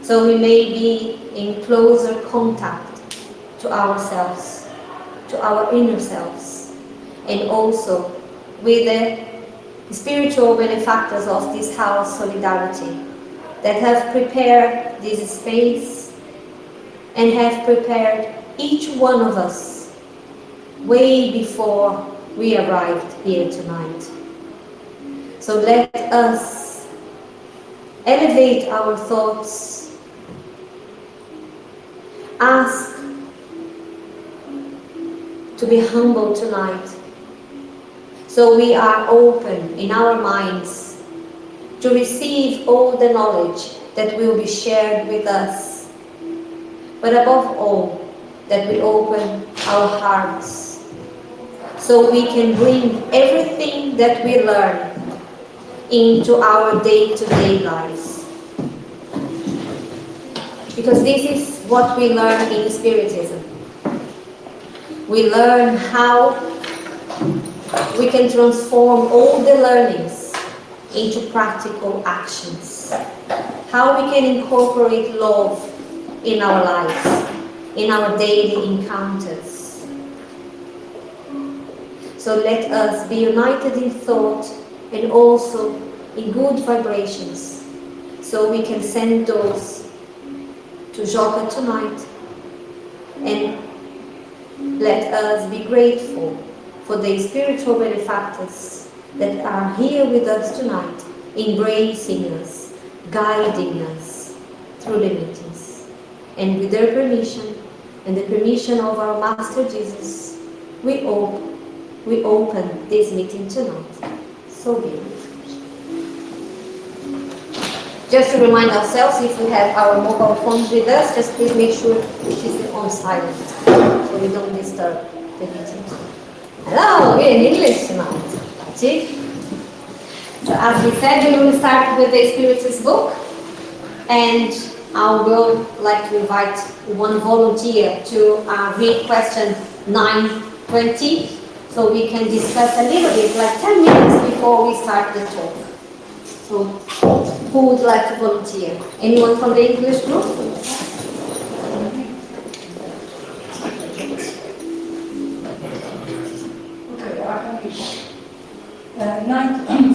so we may be in closer contact to ourselves, to our inner selves, and also with the spiritual benefactors of this house, Solidarity, that have prepared this space and have prepared each one of us way before we arrived here tonight. So let us elevate our thoughts, ask to be humble tonight, so we are open in our minds to receive all the knowledge that will be shared with us, but above all, that we open our hearts so we can bring everything that we learn into our day-to-day lives. Because this is what we learn in Spiritism. We learn how we can transform all the learnings into practical actions. How we can incorporate love in our lives, in our daily encounters. So let us be united in thought and also in good vibrations, so we can send those to Joca tonight, and let us be grateful for the spiritual benefactors that are here with us tonight, embracing us, guiding us through the meetings. And with their permission and the permission of our Master Jesus, we open this meeting tonight. So be it. Just to remind ourselves, if we have our mobile phones with us, just please make sure it is on silent, so we don't disturb the meeting. Hello, we're in English tonight. See? So as we said, we will start with the Spiritist book, and I will like to invite one volunteer to read question 920, so we can discuss a little bit, like 10 minutes before we start the talk. So, who would like to volunteer? Anyone from the English group?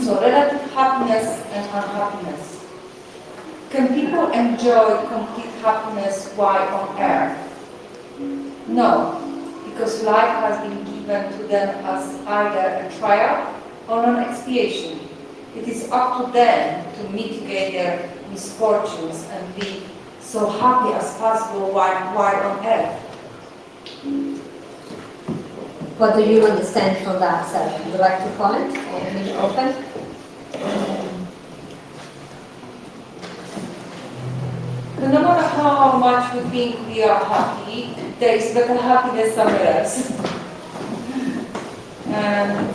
So, relative happiness and unhappiness. Can people enjoy complete happiness while on earth? No, because life has been given to them as either a trial or an expiation. It is up to them to mitigate their misfortunes and be so happy as possible while on earth. What do you understand from that, Sarah? Would you like to comment or leave it open? No matter how much we think we are happy, there is better happiness somewhere else. And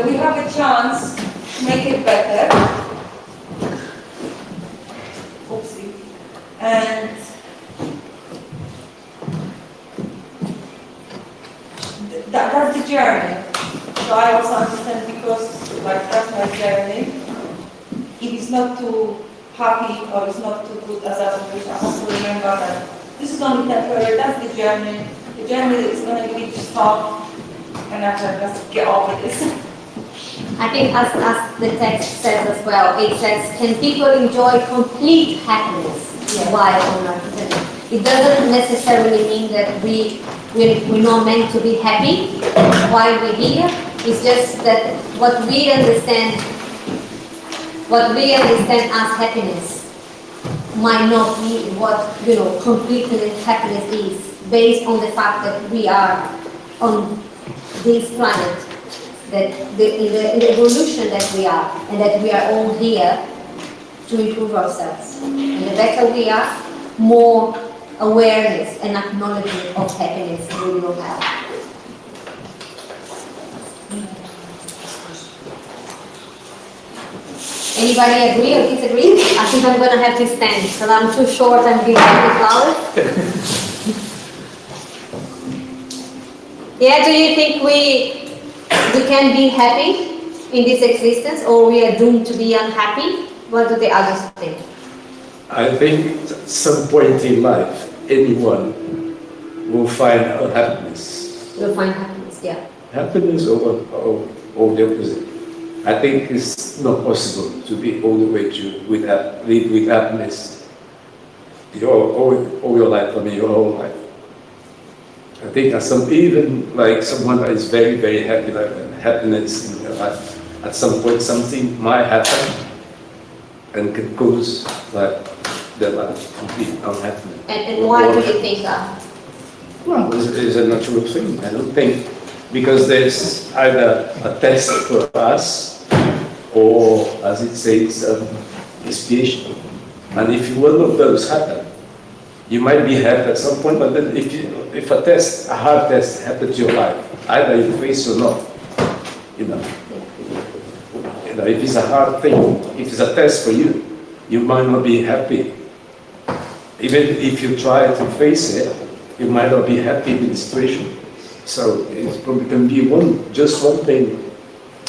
we have a chance to make it better. Oopsie. And that's the journey. So I also understand, because that's my journey. If it's not too happy or it's not too good as I wish, I have to remember that this is only temporary. That's the journey. The journey is going to be stop, and I can just get over this. I think as the text says as well, it says, can people enjoy complete happiness while on earth? It doesn't necessarily mean that we're not meant to be happy while we're here. It's just that what we understand as happiness might not be what complete happiness is, based on the fact that we are on this planet, that in the evolution that we are, and that we are all here to improve ourselves. And the better we are, more awareness and acknowledgement of happiness we will have. Anybody agree or disagree? I think I'm going to have to stand, because I'm too short and giving the flowers. Yeah, do you think we can be happy in this existence, or we are doomed to be unhappy? What do the others think? I think at some point in life, anyone will find happiness. We'll find happiness, yeah. Happiness or the opposite. I think it's not possible to be all the way to live with happiness all your life, I mean your whole life. I think even like someone that is very, very happy, like happiness in their life, at some point something might happen and can cause like their life to be unhappy. And why do you think that? Well, it's a natural thing. I don't think because there's either a test for us or, as it says, expiation. And if one of those happen, you might be happy at some point, but then if a hard test happens to your life, either you face or not, you know, if it's a hard thing, if it's a test for you, you might not be happy. Even if you try to face it, you might not be happy with the situation. So it probably can be just one thing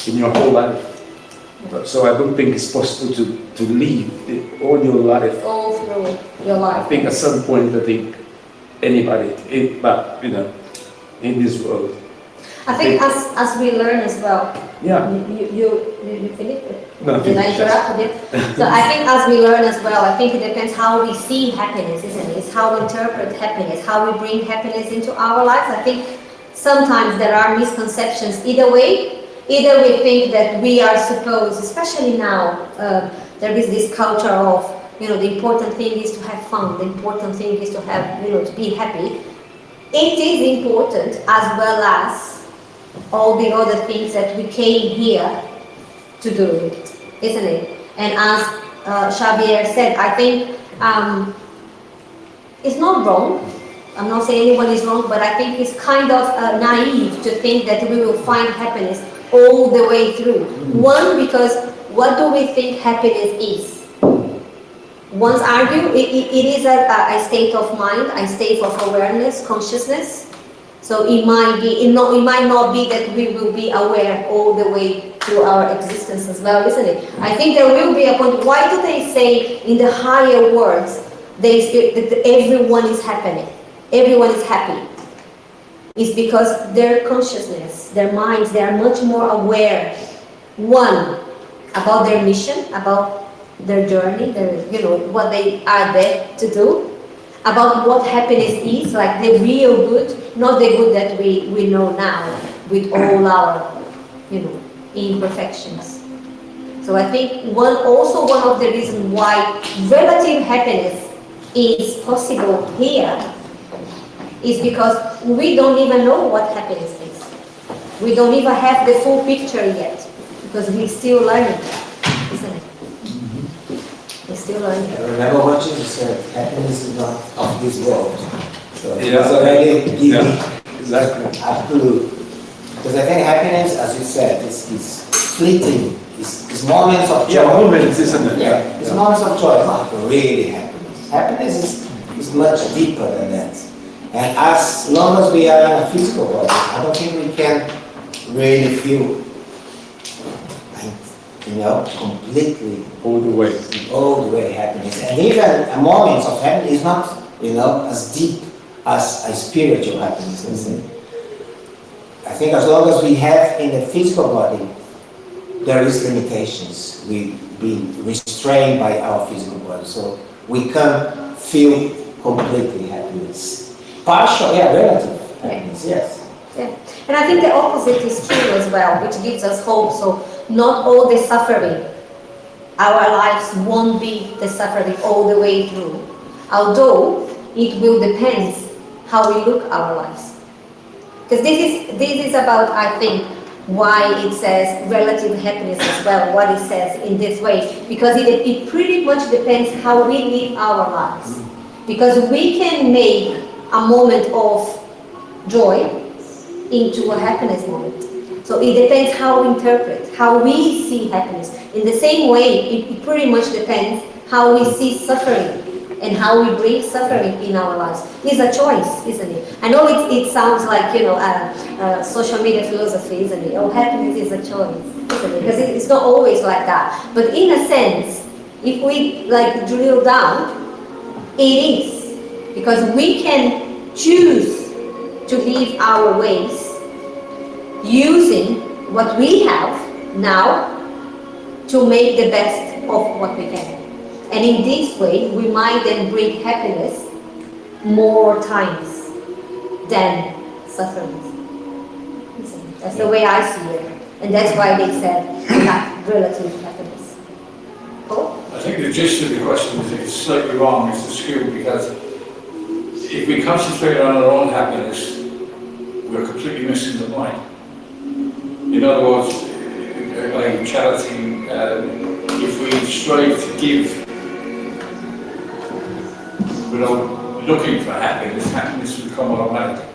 in your whole life. So I don't think it's possible to live all your life. All through your life. I think at some point, I think anybody, but you know, in this world. I think as we learn as well. Yeah. You finish it? No, Did I interrupt a bit? So I think as we learn as well, I think it depends how we see happiness, isn't it? It's how we interpret happiness, how we bring happiness into our lives. I think sometimes there are misconceptions either way. Either we think that we are supposed, especially now, there is this culture of, the important thing is to have fun, the important thing is to have, to be happy. It is important as well as all the other things that we came here to do it, isn't it? And as Xavier said, I think it's not wrong. I'm not saying anyone is wrong, but I think it's kind of naive to think that we will find happiness all the way through. One, because what do we think happiness is? Once argue, it is a state of mind, a state of awareness, consciousness. So it might not be that we will be aware all the way through our existence as well, isn't it? I think there will be a point. Why do they say in the higher worlds that everyone is happening? Everyone is happy. It's because their consciousness, their minds, they are much more aware. One, about their mission, about their journey, what they are there to do, about what happiness is, like the real good, not the good that we know now, with all our, imperfections. So I think one of the reasons why relative happiness is possible here is because we don't even know what happiness is. We don't even have the full picture yet, because we're still learning, isn't it? We're still learning. Remember what you said, happiness is not of this world. So Yeah. it's already given Exactly. a clue. Because I think happiness, as you said, is fleeting. It's moments of joy. Yeah, moments, isn't it? Yeah, it's moments of joy, not really happiness. Happiness is much deeper than that. And as long as we are in a physical body, I don't think we can really feel, completely All the way. happiness. And even moments of happiness is not, as deep as a spiritual happiness, let's say. I think as long as we have in the physical body, there is limitations. We be restrained by our physical body, so we can't feel completely happiness. Partial, relative happiness, yes. Yeah. And I think the opposite is true as well, which gives us hope. So not all the suffering, our lives won't be the suffering all the way through. Although it will depend how we look our lives. Because this is about, I think, why it says relative happiness as well, what it says in this way. Because it pretty much depends how we live our lives. Because we can make a moment of joy into a happiness moment. So it depends how we interpret, how we see happiness. In the same way, it pretty much depends how we see suffering and how we bring suffering in our lives. It's a choice, isn't it? I know it sounds like, social media philosophy, isn't it? Oh, happiness is a choice, isn't it? Because it's not always like that. But in a sense, if we drill down, It is, because we can choose to live our ways using what we have now to make the best of what we can. And in this way, we might then bring happiness more times than suffering. That's the way I see it. And that's why they said that relative happiness. Paul? I think the gist of the question is slightly wrong, it's skewed, because if we concentrate on our own happiness, we're completely missing the point. In other words, like charity, if we strive to give without looking for happiness, happiness will come automatically.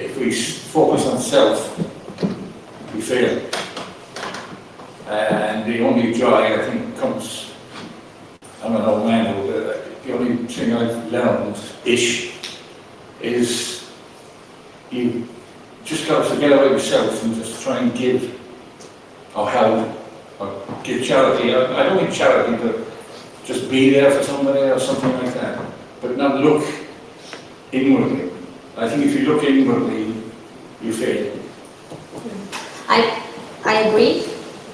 If we focus on self, we fail. And the only joy, I think, comes, I'm an old man, the only thing I've learned-ish is you just got to forget about yourself and just try and give or help or give charity. I don't mean charity, but just be there for somebody or something like that. But not look inwardly. I think if you look inwardly, you fail. I agree,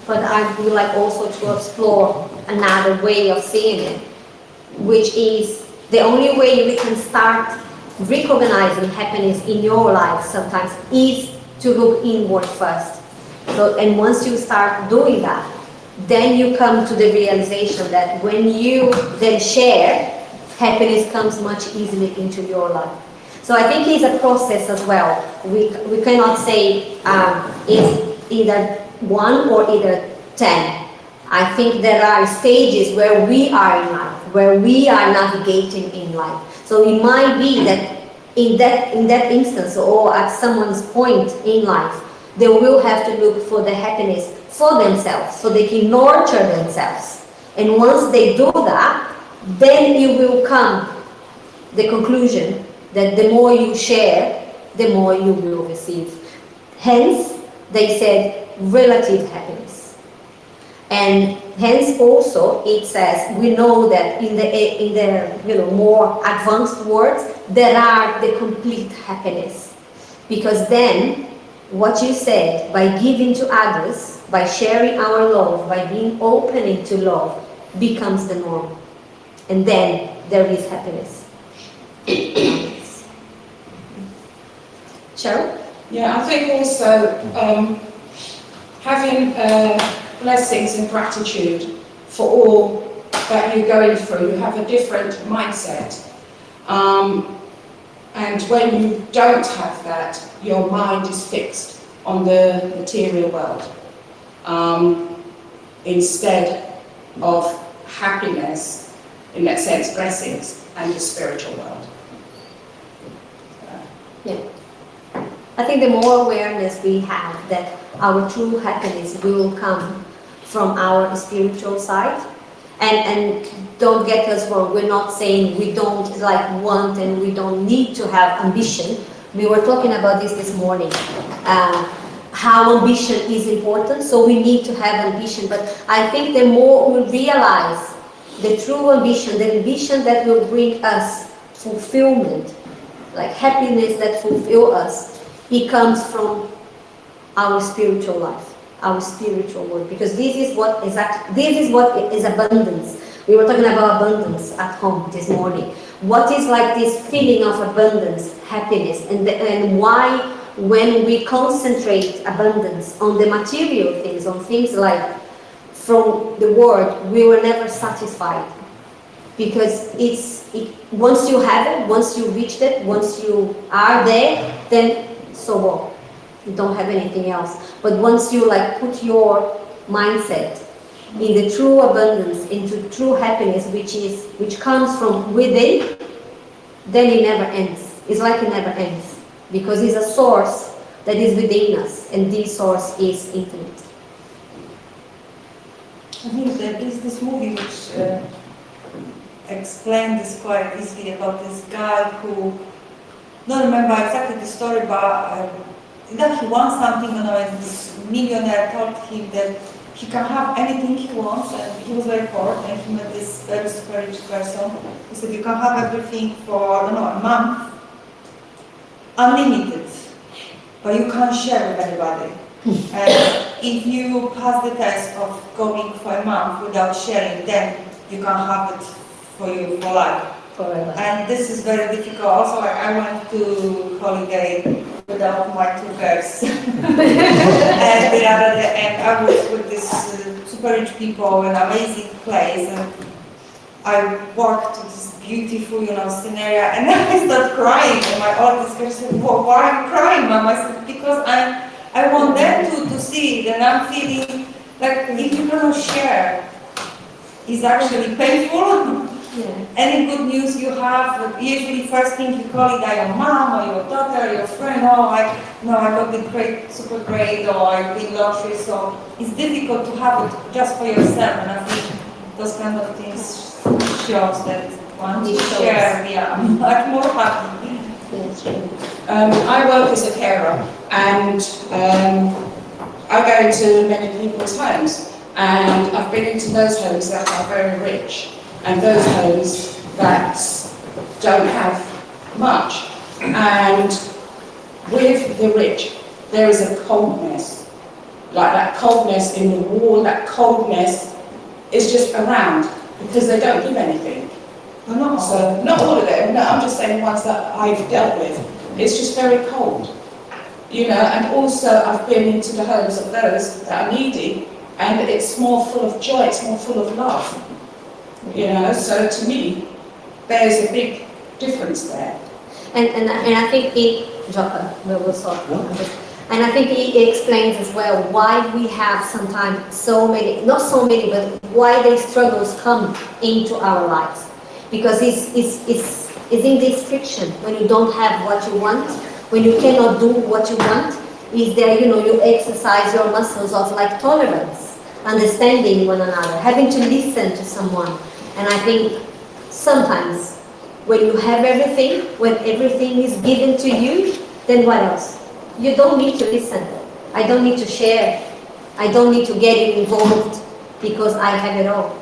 but I would like also to explore another way of seeing it, which is the only way we can start recognizing happiness in your life sometimes is to look inward first. So, and once you start doing that, then you come to the realization that when you then share, happiness comes much easily into your life. So I think it's a process as well. We cannot say it's either 1 or either 10. I think there are stages where we are in life, where we are navigating in life. So it might be that in that instance or at someone's point in life, they will have to look for the happiness for themselves, so they can nurture themselves. And once they do that, then you will come the conclusion that the more you share, the more you will receive. Hence, they said relative happiness. And hence also it says, we know that in the more advanced words, there are the complete happiness. Because then, what you said, by giving to others, by sharing our love, by being opening to love, becomes the norm. And then there is happiness. Cheryl? Yeah, I think also having blessings and gratitude for all that you're going through. You have a different mindset. And when you don't have that, your mind is fixed on the material world instead of happiness, in that sense, blessings, and the spiritual world. Yeah. I think the more awareness we have that our true happiness will come from our spiritual side, and don't get us wrong, we're not saying we don't want and we don't need to have ambition. We were talking about this morning, how ambition is important, so we need to have ambition. But I think the more we realize the true ambition, the ambition that will bring us fulfillment, like happiness that fulfill us, it comes from our spiritual life, our spiritual world, because this is what is abundance. We were talking about abundance at home this morning. What is like this feeling of abundance, happiness, and why when we concentrate abundance on the material things, on things like from the world, we were never satisfied, because once you have it, once you reached it, once you are there, then so what? You don't have anything else. But once you put your mindset in the true abundance, into true happiness, which comes from within, then it never ends. It's like it never ends, because it's a source that is within us, and this source is infinite. I think there is this movie which explained this quite easily about this guy who, don't remember exactly the story, but that he won something, and this millionaire told him that he can have anything he wants, and he was very poor, and he met this very super rich person. He said, you can have everything for, I don't know, a month, unlimited, but you can't share with anybody. And if you pass the test of going for a month without sharing, then you can have it for you for life. Forever. And this is very difficult. Also, I went to holiday without my 2 girls. And the other day, and I was with this super rich people in an amazing place, and I walked to this beautiful, scenario, and then I started crying. And my oldest girl said, well, why are you crying, Mom? I said, because I want them to see it, and I'm feeling like if you cannot share, it's actually painful. Yeah. Any good news you have, usually first thing you call it your mom or your daughter or your friend, I got the great, super great, or I win lottery, so it's difficult to have it just for yourself, and I think those kind of things shows that once you share, I'm much more happy. That's true. I work as a carer, and I go into many people's homes, and I've been into those homes that are very rich, and those homes that don't have much. And with the rich, there is a coldness, like that coldness in the wall, that coldness is just around, because they don't give anything. Well, not all. So, not all of them, no, I'm just saying the ones that I've dealt with. It's just very cold, and also I've been into the homes of those that are needy, and it's more full of joy, it's more full of love. So to me, there's a big difference there. And I think Joca will solve this. And I think he explains as well why we have sometimes not so many, but why these struggles come into our lives. Because it's in this friction, when you don't have what you want, when you cannot do what you want, is there, you exercise your muscles of like tolerance, understanding one another, having to listen to someone. And I think sometimes when you have everything, when everything is given to you, then what else? You don't need to listen. I don't need to share. I don't need to get involved because I have it all.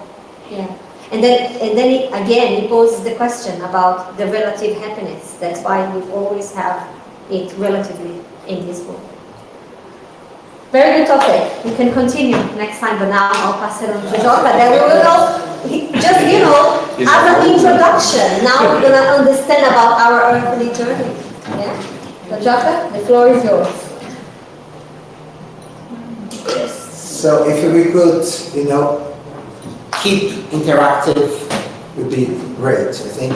Yeah. And then he poses the question about the relative happiness. That's why we always have it relatively in this book. Very good topic. We can continue next time, but now I'll pass it on to Joca. Then we will go, just, as an introduction. Now we're going to understand about our earthly journey. Yeah? So Joca, the floor is yours. So if we could, keep interactive would be great. I think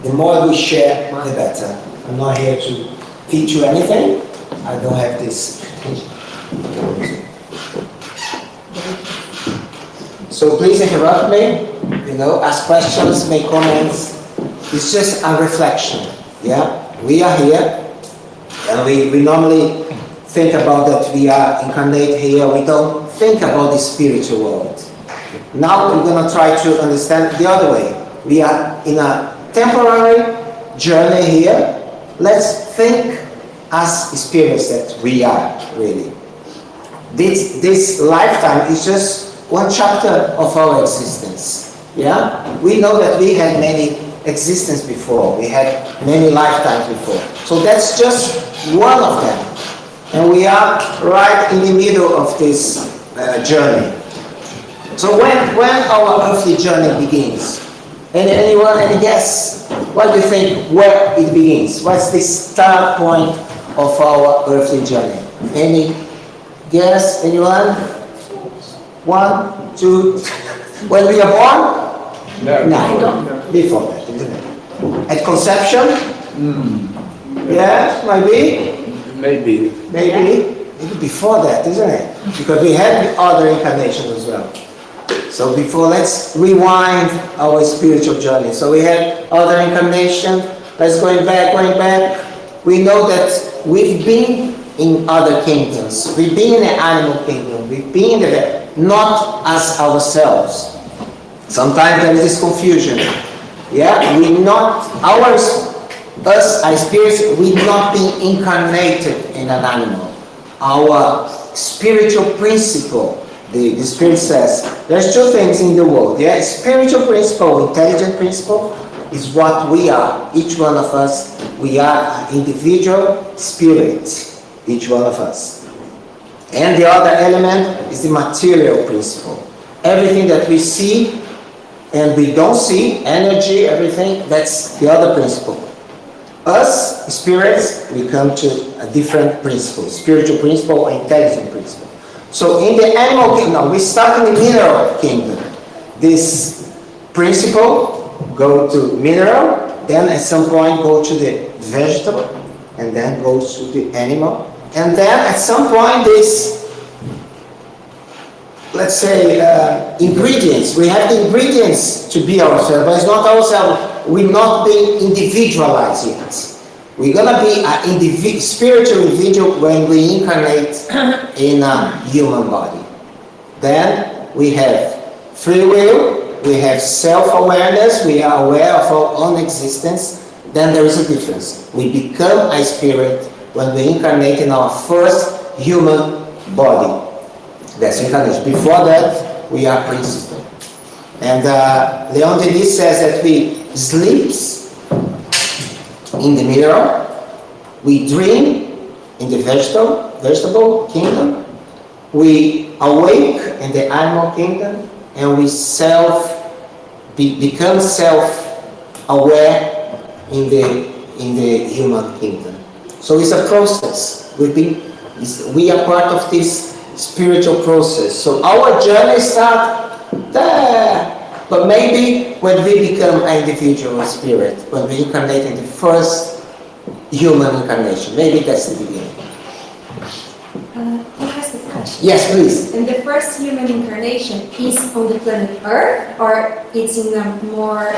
the more we share, the better. I'm not here to teach you anything. I don't have this. So please interrupt me, ask questions, make comments. It's just a reflection, yeah? We are here, and we normally think about that we are incarnate here. We don't think about the spiritual world. Now we're going to try to understand the other way. We are in a temporary journey here. Let's think as spirits that we are, really. This lifetime is just one chapter of our existence. Yeah? We know that we had many existences before. We had many lifetimes before. So that's just one of them. And we are right in the middle of this journey. So when our earthly journey begins, anyone, any guess? What do you think where it begins? What's the start point of our earthly journey? Any guess? Anyone? 1, 2. When we are born? No. Before that, isn't it? At conception? Yeah, maybe. Maybe before that, isn't it? Because we had other incarnations as well. So before, let's rewind our spiritual journey. So we had other incarnation. Let's going back. We know that we've been in other kingdoms. We've been in the animal kingdom. We've been in not as ourselves. Sometimes there is this confusion. Yeah, us as spirits, we've not been incarnated in an animal. Our spiritual principle the Spirit says, there's two things in the world. Yeah, spiritual principle, intelligent principle is what we are. Each one of us, we are an individual spirit, each one of us. And the other element is the material principle. Everything that we see and we don't see, energy, everything, that's the other principle. Us, spirits, we come to a different principle, spiritual principle or intelligent principle. So in the animal kingdom, we start in the mineral kingdom. This principle go to mineral, then at some point go to the vegetable, and then goes to the animal. And then at some point this, let's say, ingredients. We have the ingredients to be ourselves, but it's not ourselves. We're not being individualized yet. We're going to be an spiritual individual when we incarnate in a human body. Then we have free will, we have self-awareness, we are aware of our own existence. Then there is a difference. We become a spirit when we incarnate in our first human body. That's incarnation. Before that, we are principle. And Leon Denis says that we sleep in the mineral, we dream in the vegetable kingdom, we awake in the animal kingdom, and we become self-aware in the human kingdom. So it's a process. We are part of this spiritual process. So our journey starts there. But maybe when we become an individual spirit, when we incarnate in the first human incarnation, maybe that's the beginning. Can I ask a question? Yes, please. And the first human incarnation is on the planet Earth, or it's in a more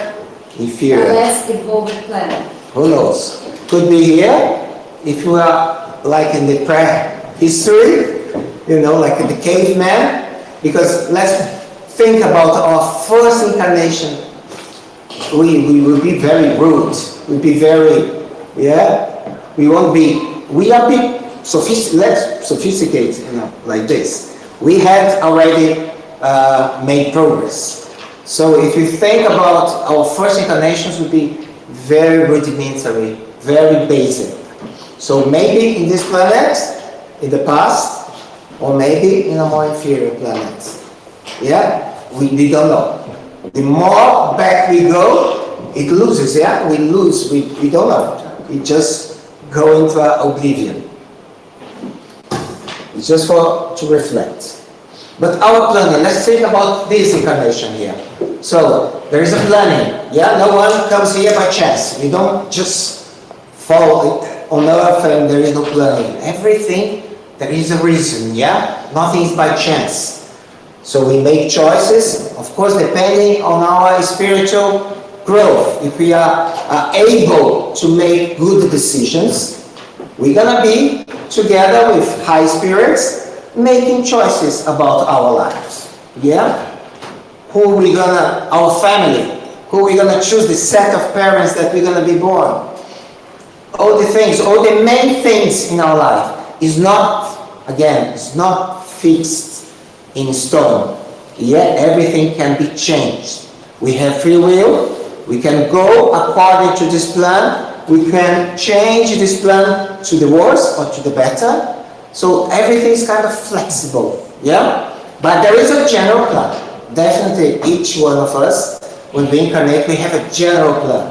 Inferior. less evolved planet? Who knows? Could be here, if you are like in the prehistory, like in the caveman, because let's think about our first incarnation. We will be very rude. We'll be very, we won't be, we are big, let's sophisticate, like this. We had already made progress. So if you think about our first incarnations, would be very rudimentary, very basic. So maybe in this planet, in the past, or maybe in a more inferior planet. We don't know. The more back we go, it loses, we lose, we don't know. We just go into oblivion. It's just to reflect. But our planning, let's think about this incarnation here. So, there is a planning, no one comes here by chance. We don't just fall on earth and there is no planning. Everything, there is a reason, Nothing is by chance. So we make choices, of course, depending on our spiritual growth. If we are able to make good decisions, we're going to be together with high spirits, making choices about our lives. Who we gonna, our family, who we gonna choose, the set of parents that we're going to be born. All the things, all the main things in our life is not, again, it's not fixed in stone. Everything can be changed. We have free will. We can go according to this plan. We can change this plan to the worse or to the better. So everything is kind of flexible. But there is a general plan. Definitely each one of us, when we incarnate, we have a general plan.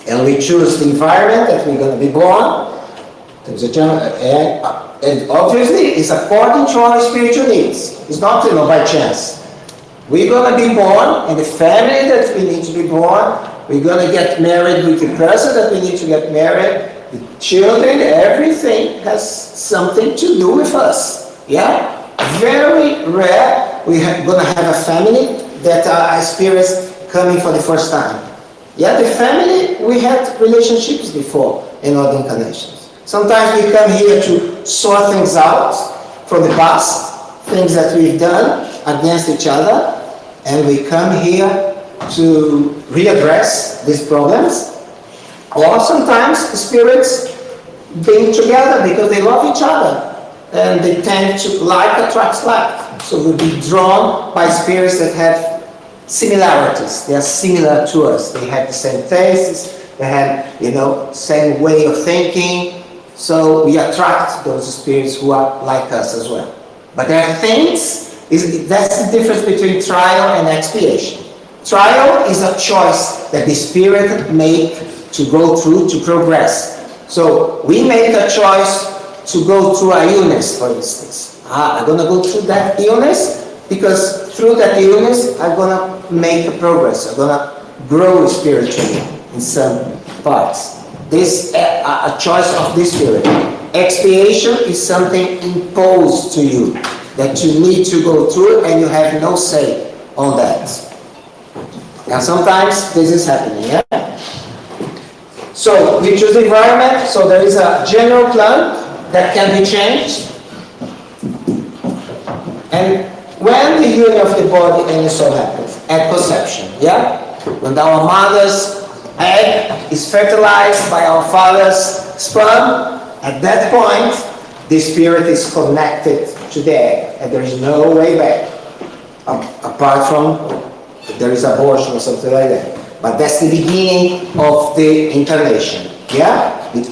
And we choose the environment that we're going to be born. There's a general, and obviously it's according to our spiritual needs. It's not by chance. We're going to be born in the family that we need to be born. We're going to get married with the person that we need to get married. The children, everything has something to do with us. Very rare we're going to have a family that are spirits coming for the first time. The family, we had relationships before in other incarnations. Sometimes we come here to sort things out from the past, things that we've done against each other, and we come here to readdress these problems. Or sometimes spirits being together because they love each other. and they tend to like attracts like. So we'll be drawn by spirits that have similarities. They are similar to us. They have the same tastes. They have, same way of thinking. So we attract those spirits who are like us as well. But there are things. That's the difference between trial and expiation. Trial is a choice that the spirit make to go through, to progress. So we make a choice to go through a illness, for instance. I'm going to go through that illness because through that illness I'm going to make a progress. I'm going to grow spiritually in some parts. This a choice of the spirit. Expiation is something imposed to you that you need to go through and you have no say on that. And sometimes this is happening, yeah? So we choose the environment, so there is a general plan that can be changed. And when the union of the body and the soul happens, at conception, yeah? When our mother's egg is fertilized by our father's sperm, at that point, the spirit is connected to the egg, and there is no way back, apart from there is abortion or something like that. But that's the beginning of the incarnation, yeah? The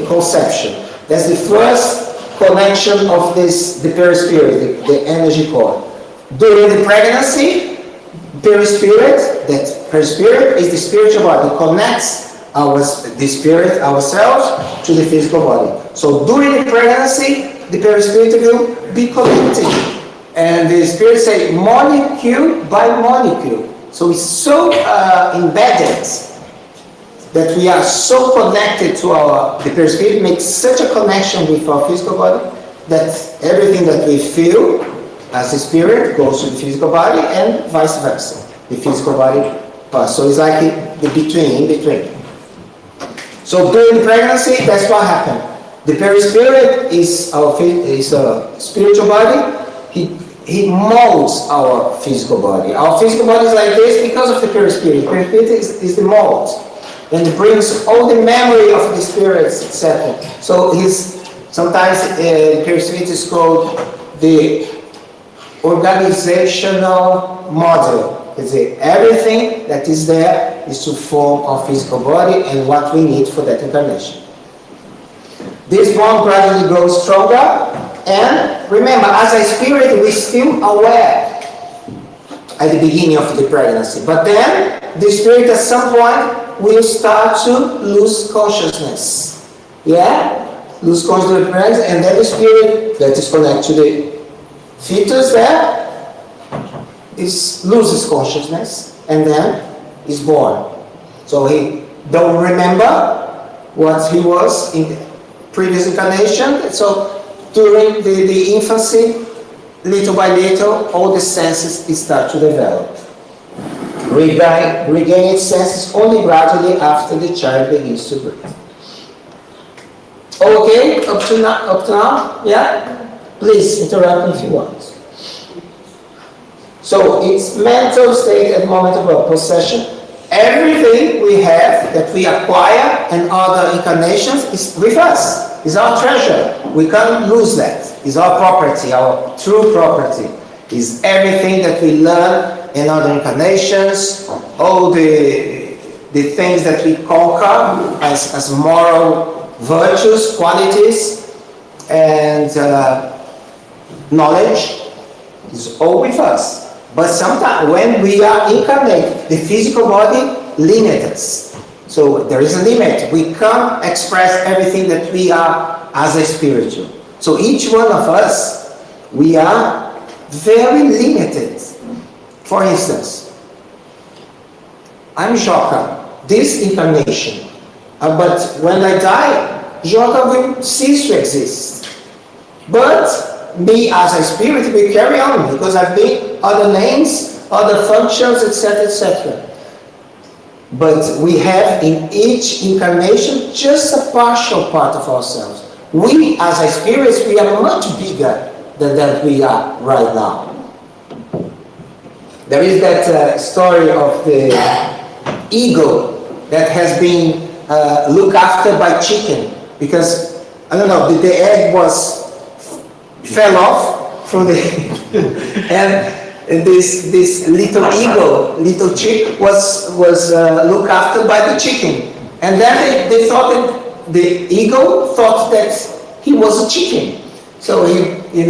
conception. That's the first connection of the perispirit, the energy core. During the pregnancy, perispirit, that perispirit is the spiritual body, connects the spirit, ourselves, to the physical body. So during the pregnancy, the perispirit will be connected. And the spirit say molecule by molecule. So it's so embedded that we are so connected to the perispirit, makes such a connection with our physical body that everything that we feel as a spirit goes to the physical body and vice versa. The physical body pass. So it's like in between. So during pregnancy, that's what happened. The perispirit is a spiritual body. He molds our physical body. Our physical body is like this because of the perispirit. Perispirit is the mold. And it brings all the memory of the spirits, etc. So sometimes perispirit is called the organizational model. It's everything that is there is to form our physical body and what we need for that incarnation. This bond gradually grows stronger. And remember, as a spirit, we're still aware at the beginning of the pregnancy. But then, the spirit at some point will start to lose consciousness. Yeah? Lose consciousness, and then the spirit that is connected to the fetus there loses consciousness, and then is born. So he don't remember what he was in the previous incarnation. So during the infancy, little by little, all the senses start to develop. Regain its senses only gradually after the child begins to breathe. Okay, up to now? Yeah? Please interrupt if you want. So it's mental state at the moment of possession. Everything we have that we acquire and other incarnations is with us. It's our treasure. We can't lose that. It's our property, our true property. It's everything that we learn in other incarnations, all the things that we conquer as moral virtues, qualities, and knowledge is all with us. But sometimes when we are incarnate, the physical body limits us. So there is a limit. We can't express everything that we are as a spiritual. So each one of us, we are very limited. For instance, I'm Joca, this incarnation. But when I die, Joca will cease to exist. But me as a spirit will carry on because I've been other names, other functions, etc., etc. But we have in each incarnation just a partial part of ourselves. We as a spirits, we are much bigger than that we are right now. There is that story of the eagle that has been looked after by chicken because, I don't know, the egg was fell off from the and this little eagle, little chick was looked after by the chicken, and then they thought that the eagle thought that he was a chicken, so he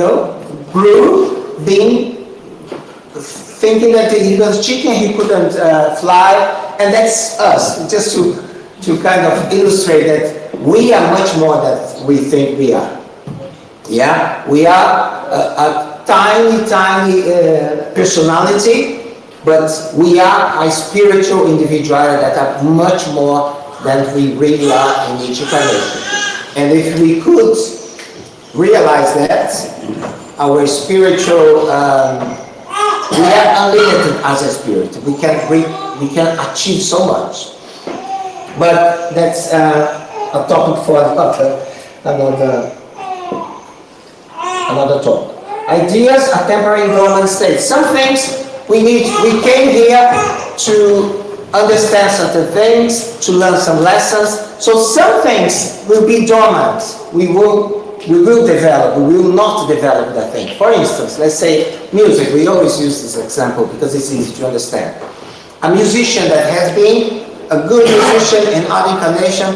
grew being thinking that he was chicken, he couldn't fly, and that's us. Just to kind of illustrate that we are much more than we think we are. Yeah, we are a tiny personality, but we are a spiritual individuality that are much more than we really are in each incarnation. And if we could realize that, our spiritual, we are unlimited as a spirit. We can achieve so much. But that's a topic for another talk. Ideas are temporary in dormant states. Some things we came here to understand certain things, to learn some lessons. So some things will be dormant. We will develop, we will not develop that thing. For instance, let's say music. We always use this example because it's easy to understand. A musician that has been a good musician in other incarnation,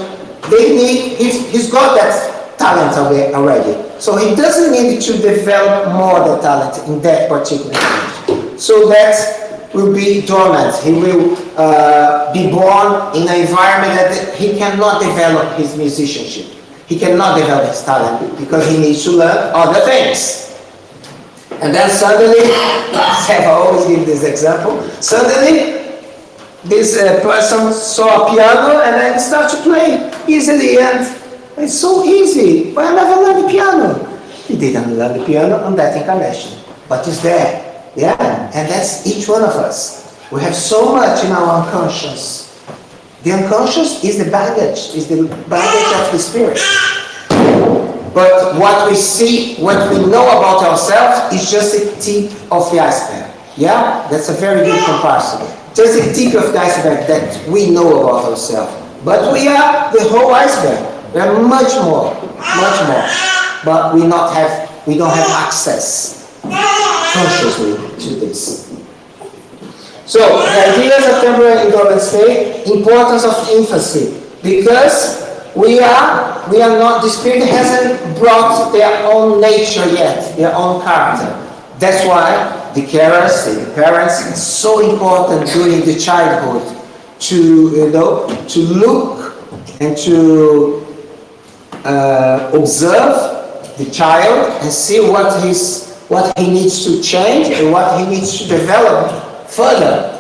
he's got that talent already. So he doesn't need to develop more the talent in that particular incarnation. So that will be dormant. He will be born in an environment that he cannot develop his musicianship. He cannot develop his talent because he needs to learn other things. And then suddenly, I always give this example, suddenly this person saw a piano and then started to play easily, and it's so easy, but I never learned the piano. He didn't learn the piano on that incarnation, but it's there, yeah, and that's each one of us. We have so much in our unconscious. The unconscious is the baggage of the spirit. But what we see, what we know about ourselves is just the tip of the iceberg. Yeah? That's a very good comparison. Just the tip of the iceberg that we know about ourselves. But we are the whole iceberg. We are much more. But we don't have access consciously to this. So, the ideas of temporary in dormant state, importance of infancy, because we are not, the spirit hasn't brought their own nature yet, their own character. That's why the carers, the parents, it's so important during the childhood to look and to observe the child and see what he needs to change and what he needs to develop further,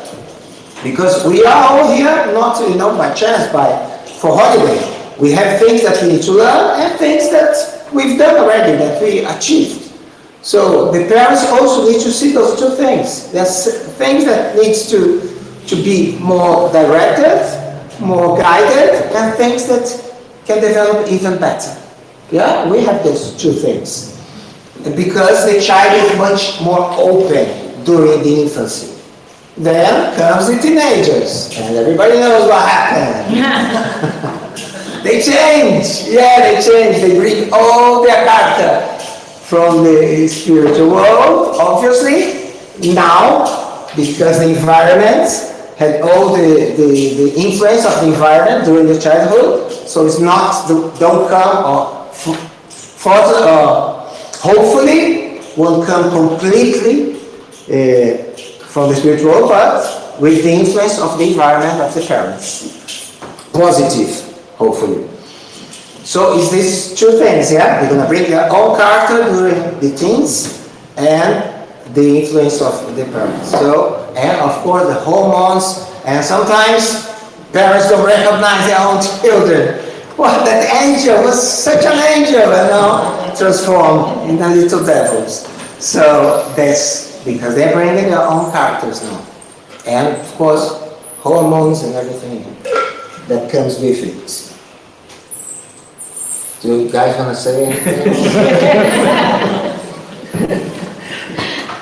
because we are all here not by chance, for holiday. We have things that we need to learn and things that we've done already, that we achieved. So the parents also need to see those two things. There's things that needs to be more directed, more guided, and things that can develop even better. Yeah, we have those two things, because the child is much more open during the infancy. Then comes the teenagers, and everybody knows what happened. They change. They bring all their character from the spiritual world, obviously. Now, because the environment had all the influence of the environment during the childhood, so it's not, don't come, or hopefully won't come completely from the spiritual world, but with the influence of the environment of the parents. Positive, hopefully. So it's these two things, yeah? They're going to bring their own character during the teens and the influence of the parents. So, and of course the hormones, and sometimes parents don't recognize their own children. Well, that angel was such an angel, transformed into little devils. So that's because they're bringing their own characters now. And of course, hormones and everything that comes with it. Do you guys want to say anything?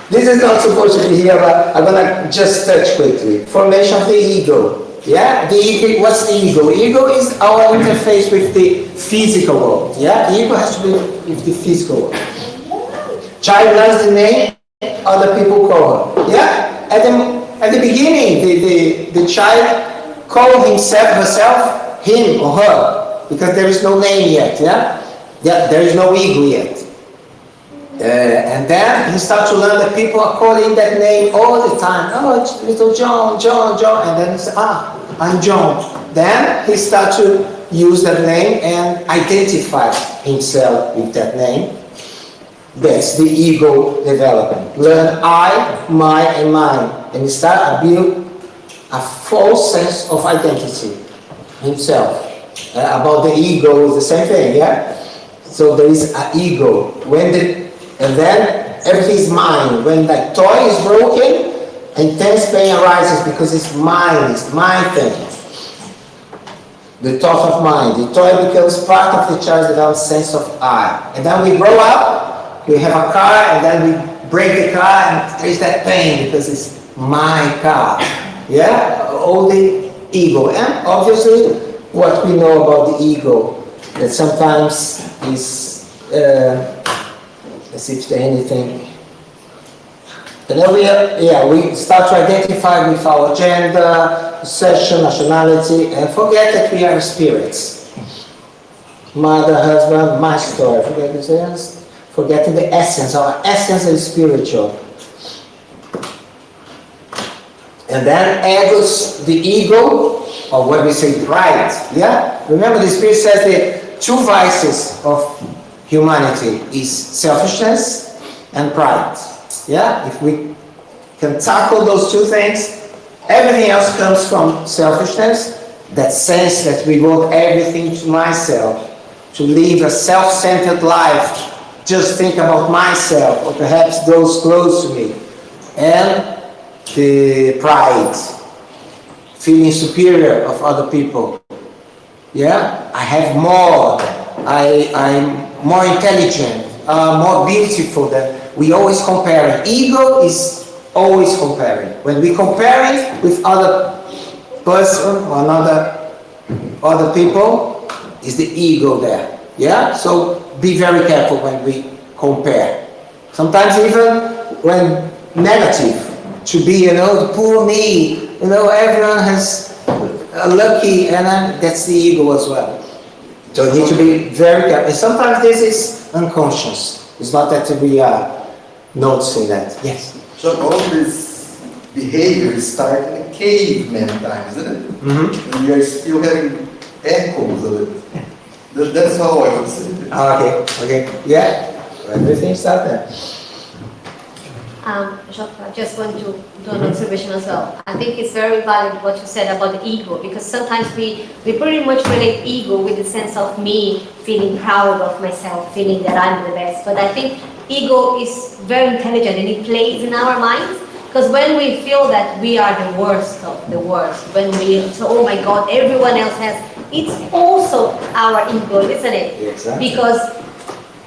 This is not supposed to be here, but I'm going to just touch quickly. Formation of the ego. Yeah? The ego, what's the ego? Ego is our interface with the physical world. Yeah? The ego has to do with the physical world. Child learns the name, other people call her. Yeah? At the beginning, the child called himself, herself, him or her, because there is no name yet. Yeah? There is no ego yet. And then he starts to learn that people are calling that name all the time. Oh, it's little John, John, John. And then he says, I'm John. Then he starts to use that name and identify himself with that name. That's the ego development. Learn I, my, and mine. And he start to build a false sense of identity himself. About the ego is the same thing, yeah? So there is an ego. And then everything is mine. When the toy is broken, intense pain arises because it's mine, it's my thing. The thought of mine. The toy becomes part of the child's developed sense of I. And then we grow up, we have a car, and then we break the car, and there's that pain because it's my car. Yeah? All the ego. And obviously, what we know about the ego, that sometimes is, let's see if there's anything. And then we start to identify with our gender, sexual, nationality, and forget that we are spirits. Mother, husband, my story. Forgetting the essence. Our essence is spiritual. And then enters the ego, or what we say, pride. Yeah? Remember, the Spirit says the two vices of humanity is selfishness and pride. Yeah? If we can tackle those two things, everything else comes from selfishness, that sense that we want everything to myself, to live a self-centered life, just think about myself, or perhaps those close to me. And the pride, feeling superior of other people. Yeah? I have more, I'm more intelligent, more beautiful than, we always comparing. Ego is always comparing. When we compare it with other person or other people, is the ego there. Yeah? So be very careful when we compare. Sometimes even when negative, to be, the poor me, everyone has a lucky, and that's the ego as well. So we need to be very careful. And sometimes this is unconscious. It's not that we are noticing that. Yes? So all this behavior started in caveman times, isn't it? Mm-hmm. And we are still having echoes of it. That's how I would say it. Okay. Yeah? Everything started there. Joca, I just want to do an observation as well. I think it's very valid what you said about the ego, because sometimes we pretty much relate ego with the sense of me feeling proud of myself, feeling that I'm the best. But I think ego is very intelligent and it plays in our minds, because when we feel that we are the worst of the worst, when we say, oh my God, everyone else has, it's also our ego, isn't it? Exactly. Because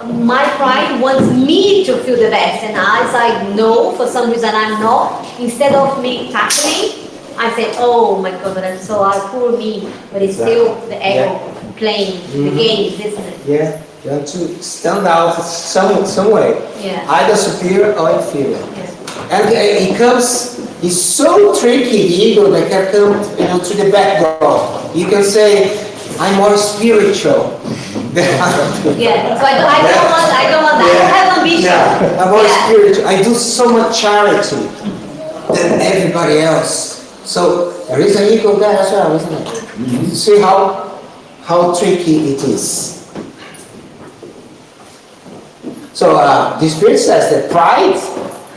my pride wants me to feel the best, and as I know for some reason I'm not, instead of me tackling, I say, oh my God, but I'm so poor me, but it's still the ego playing the game, isn't it? Yeah, you have to stand out some way, either superior or inferior. And it's so tricky, the ego, that can come to the background. You can say, I'm more spiritual. So I don't want that. I don't have ambition. Yeah, I'm more spiritual. I do so much charity than everybody else. So there is an ego there as well, isn't it? Mm-hmm. See how tricky it is. So the Spirit says that pride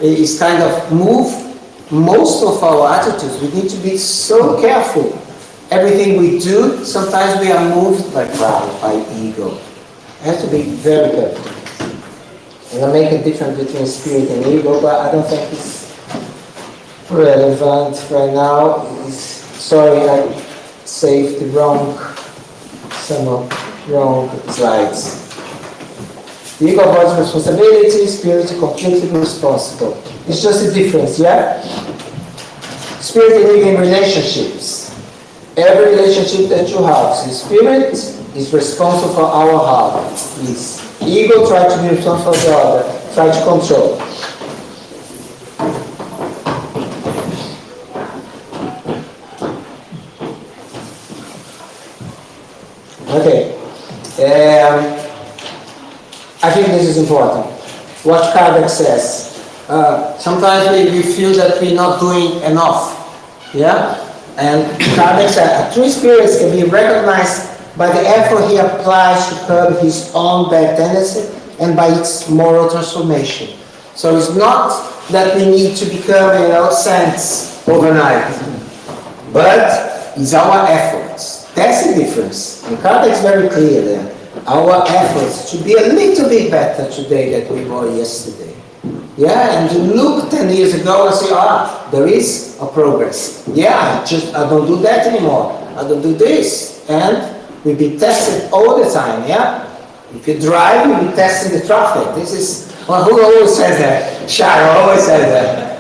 is kind of most of our attitudes. We need to be so careful. Everything we do, sometimes we are moved by pride, by ego. I have to be very careful. And I make a difference between spirit and ego, but I don't think it's relevant right now. Sorry, I saved some wrong slides. The ego avoids responsibility, spirit is completely responsible. It's just a difference, yeah? Spirit and ego in relationships. Every relationship that you have, the spirit is responsible for our heart. Ego tries to be responsible for the other. try to control. Okay. I think this is important. What Kardec says. Sometimes we feel that we're not doing enough. Yeah? And Kardec said, a true spirit can be recognized by the effort he applies to curb his own bad tendency and by its moral transformation. So it's not that we need to become, saints overnight, but it's our efforts. That's the difference. And Kardec is very clear there. Our efforts to be a little bit better today than we were yesterday. Yeah, and to look 10 years ago and say, there is a progress. Yeah, I don't do that anymore. I don't do this. And we be tested all the time, yeah? If you drive, you'll be testing the traffic. This is, who always says that? Sharon always says that.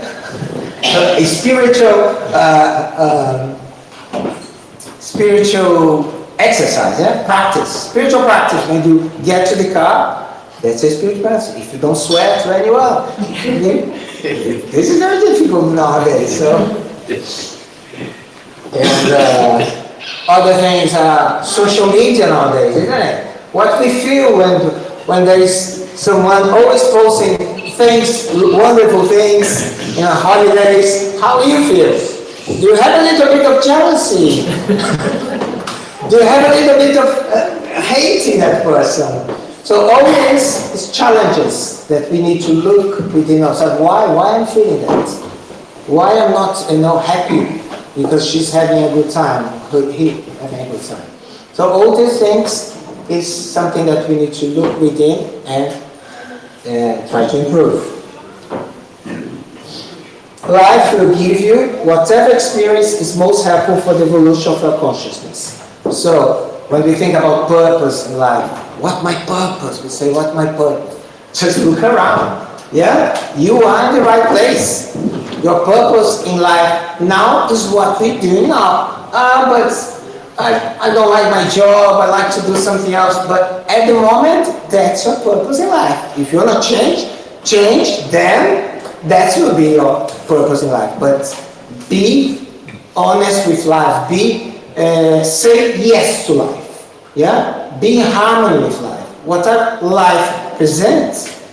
Spiritual exercise, yeah? Practice. Spiritual practice. When you get to the car, that's a spiritual practice. If you don't sweat very well. This is very difficult nowadays, so. And other things are social media nowadays, isn't it? What we feel when there is someone always posting things, wonderful things, holidays, how do you feel? Do you have a little bit of jealousy? Do you have a little bit of hating that person? So all this is challenges that we need to look within ourselves. Why I'm feeling that? Why I'm not happy because she's having a good time, he having a good time. So all these things is something that we need to look within and try to improve. Life will give you whatever experience is most helpful for the evolution of your consciousness. So when we think about purpose in life, what my purpose? We say, what my purpose? Just look around. Yeah? You are in the right place. Your purpose in life now is what we do now. But I don't like my job, I like to do something else. But at the moment, that's your purpose in life. If you want to change, then that will be your purpose in life. But be honest with life. Say yes to life. Yeah? Be in harmony with life. Whatever life presents,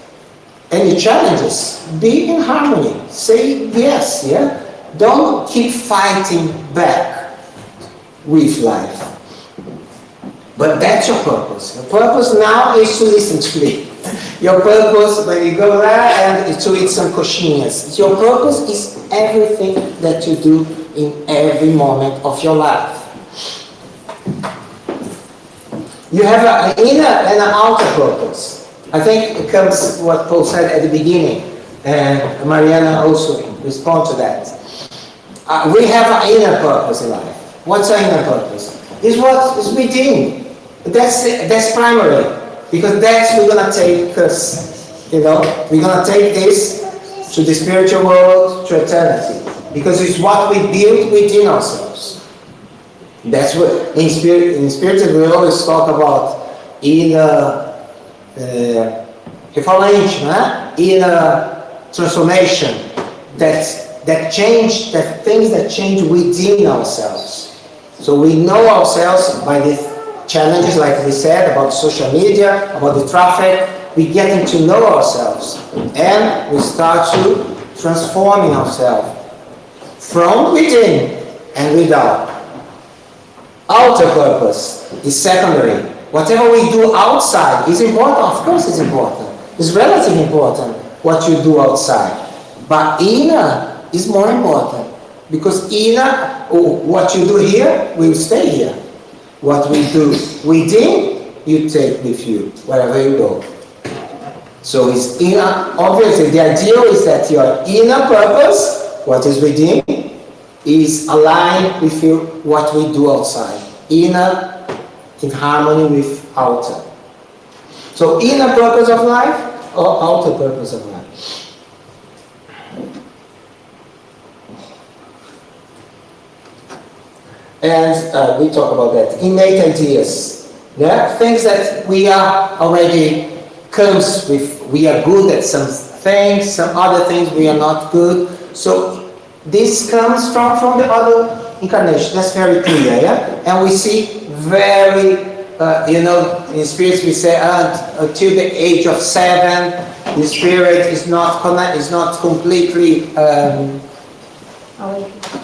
any challenges, be in harmony. Say yes, yeah? Don't keep fighting back with life. But that's your purpose. Your purpose now is to listen to me. Your purpose when you go there and to eat some coxinhas. Your purpose is everything that you do in every moment of your life. You have an inner and an outer purpose. I think it comes what Paul said at the beginning, and Mariana also respond to that. We have an inner purpose in life. What's our inner purpose? It's what is within. That's primary, because that's we're gonna take us. We're gonna take this to the spiritual world, to eternity, because it's what we build within ourselves. That's what in spirit we always talk about inner inner transformation, that change, that things that change within ourselves. So we know ourselves by the challenges, like we said, about social media, about the traffic. We getting to know ourselves, and we start to transforming ourselves from within and without. Outer purpose is secondary. Whatever we do outside is important. Of course it's important. It's relatively important what you do outside. But inner is more important. Because inner, what you do here, will stay here. What we do within, you take with you, wherever you go. So it's inner. Obviously, the ideal is that your inner purpose, what is within, is aligned with what we do outside. Inner in harmony with outer. So inner purpose of life or outer purpose of life. And we talk about that. Innate ideas. Yeah? Things that we are already comes with we are good at some things, some other things we are not good. So this comes from the other incarnation. That's very clear, yeah? And we see very, in spirits we say until the age of 7, the spirit is not completely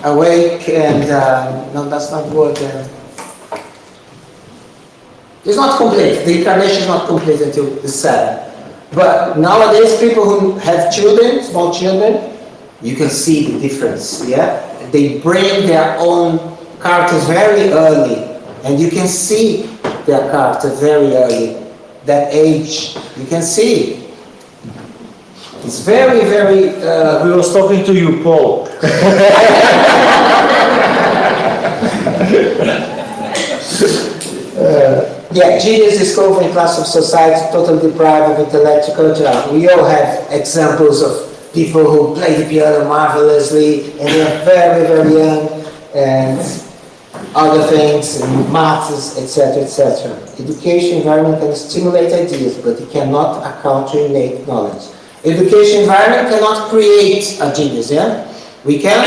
awake, and no, that's not good. It's not complete. The incarnation is not complete until the 7. But nowadays, people who have children, small children, you can see the difference. Yeah, they bring their own characters very early, and you can see their character very early. That age, you can see. It's very, very. We was talking to you, Paul. Genius discovering class of society totally deprived of intellectual culture. We all have examples of people who play the piano marvelously and they are very, very young, and other things, and maths, etc., etc. Education environment can stimulate ideas, but it cannot account to innate knowledge. Education environment cannot create a genius, yeah? We can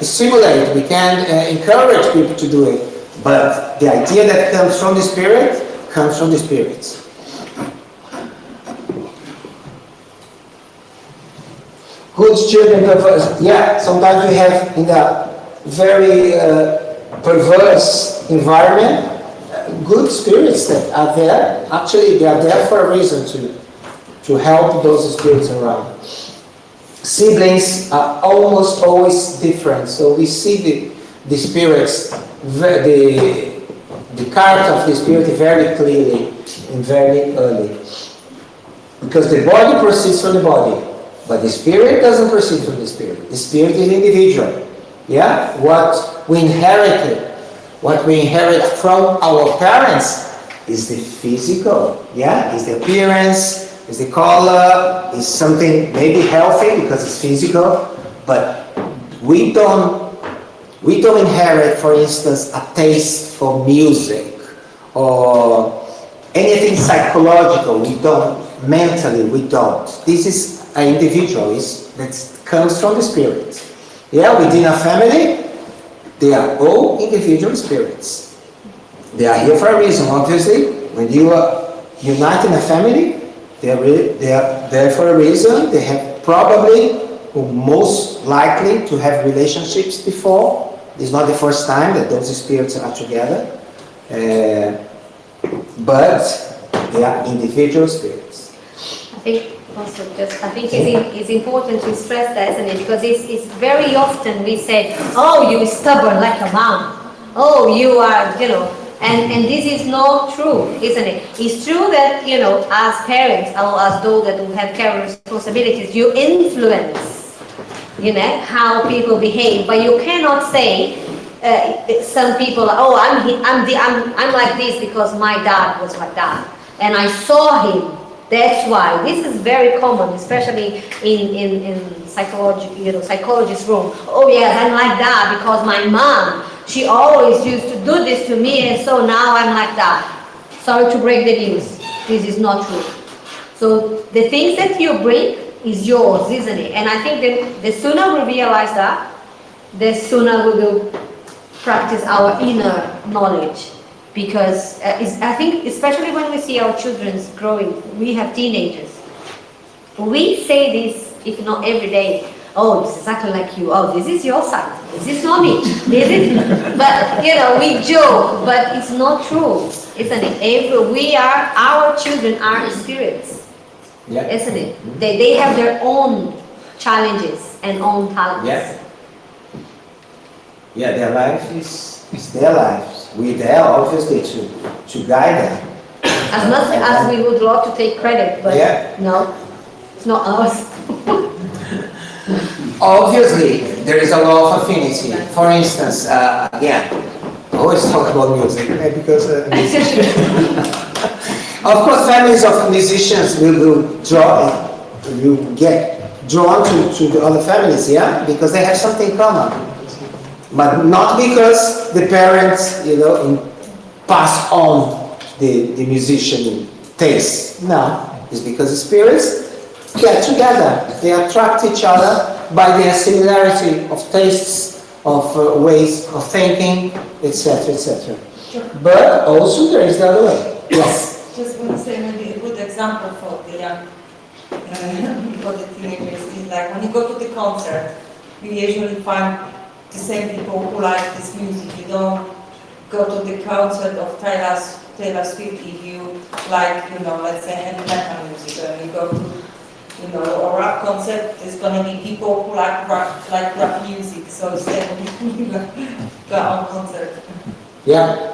stimulate, we can encourage people to do it, but the idea that comes from the spirit comes from the spirits. Good children, perverse. Yeah, sometimes we have in a very perverse environment good spirits that are there. Actually, they are there for a reason to help those spirits around. Siblings are almost always different, so we see the spirits, the character of the spirit very clearly and very early. Because the body proceeds from the body, but the spirit doesn't proceed from the spirit. The spirit is individual. Yeah? What we inherit from our parents is the physical. Yeah? Is the appearance, is the color, is something maybe healthy because it's physical, but we don't inherit, for instance, a taste for music or anything psychological. We don't. Mentally, we don't. This is an individual that comes from the spirit. Yeah, within a family, they are all individual spirits. They are here for a reason. Obviously, when you are united in a family, they are there for a reason. They have probably, or most likely, to have relationships before. It's not the first time that those spirits are together, but they are individual spirits. I think it's important to stress that, isn't it? Because it's very often we say, oh, you're stubborn like a mom. Oh, you are, and this is not true, isn't it? It's true that, as parents, or as those that have care responsibilities, you influence how people behave, but you cannot say some people, oh, I'm like this because my dad was like that, and I saw him. That's why this is very common, especially in psychologist's room. Oh yes, I'm like that because my mom, she always used to do this to me, and so now I'm like that. Sorry to break the news. This is not true. So the things that you bring is yours, isn't it? And I think that the sooner we realize that, the sooner we will practice our inner knowledge. Because I think, especially when we see our children growing, we have teenagers. We say this, if not every day, oh, this is exactly like you. Oh, this is your son. This is not me. But, we joke, but it's not true, isn't it? Our children are spirits. Yeah. Isn't it? They have their own challenges and own talents. Yeah. Yeah, their life is their lives. We're there, obviously, to guide them. As much as we would love to take credit, but no, it's not ours. Obviously, there is a law of affinity. For instance, again, I always talk about music, because of course, families of musicians will get drawn to the other families, because they have something in common. But not because the parents, pass on the musician taste. No, it's because the spirits get together. They attract each other by their similarity of tastes, of ways of thinking, etc., etc. But also there is the other way. Yes. Just want to say maybe a good example for the young, for the teenagers is like when you go to the concert, you usually find the same people who like this music. You don't go to the concert of Taylor Swift if you like, let's say heavy metal music, and you go to, a rock concert, there's gonna be people who like rock music, so same go on concert. Yeah.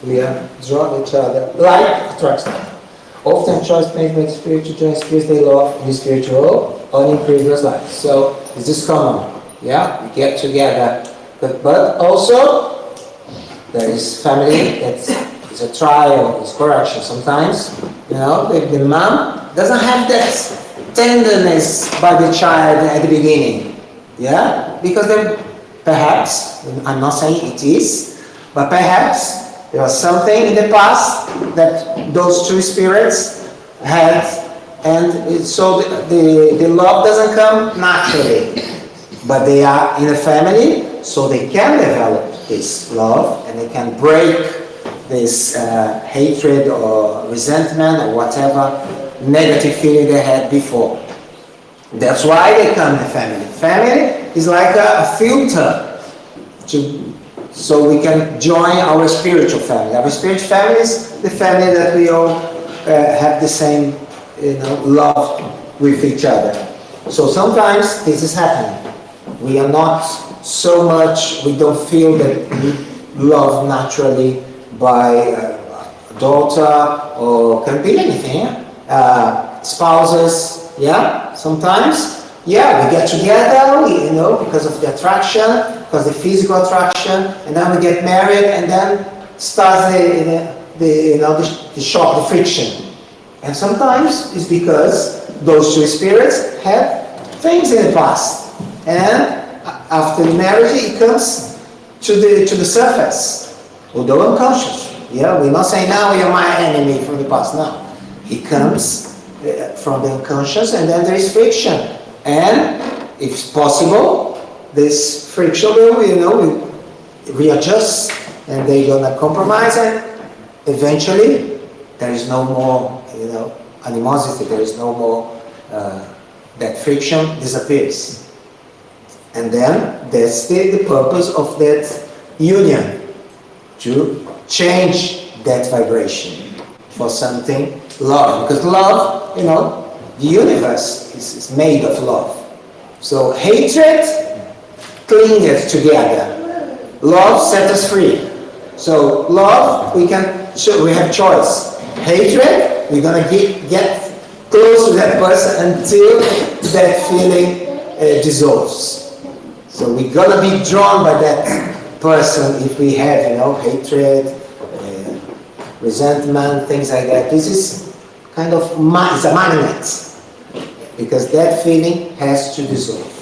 We are drawn each other. Like attracts them. Often choice made by the spiritual join spirits they love in the spiritual or in previous lives. So this is common. Yeah, we get together. But also there is family that is a trial, is correction. Sometimes, the mom doesn't have that tenderness by the child at the beginning. Yeah? Because then perhaps, I'm not saying it is, but perhaps there was something in the past that those two spirits had, and so the love doesn't come naturally. But they are in a family, so they can develop this love, and they can break this hatred or resentment or whatever negative feeling they had before. That's why they come in a family. Family is like a filter so we can join our spiritual family. Our spiritual family is the family that we all have the same, love with each other. So sometimes this is happening. We are not so much, we don't feel that we love naturally by a daughter, or can be anything, spouses, yeah, sometimes, yeah, we get together, because of the attraction, because the physical attraction, and then we get married, and then starts the shock, the friction. And sometimes it's because those two spirits had things in the past, and after the marriage it comes to the surface, although unconscious. Yeah, we're not saying now you're my enemy from the past. No, it comes from the unconscious, and then there is friction, and if possible, this friction will readjust, and they're gonna compromise, and eventually there is no more animosity. There is no more that friction disappears. And then that's the purpose of that union, to change that vibration for something love. Because love, the universe is made of love. So hatred clings together. Love sets us free. So love, we have choice. Hatred, we're gonna get close to that person until that feeling dissolves. So we're gonna be drawn by that person if we have, hatred, resentment, things like that. This is kind of it's a magnet, because that feeling has to dissolve.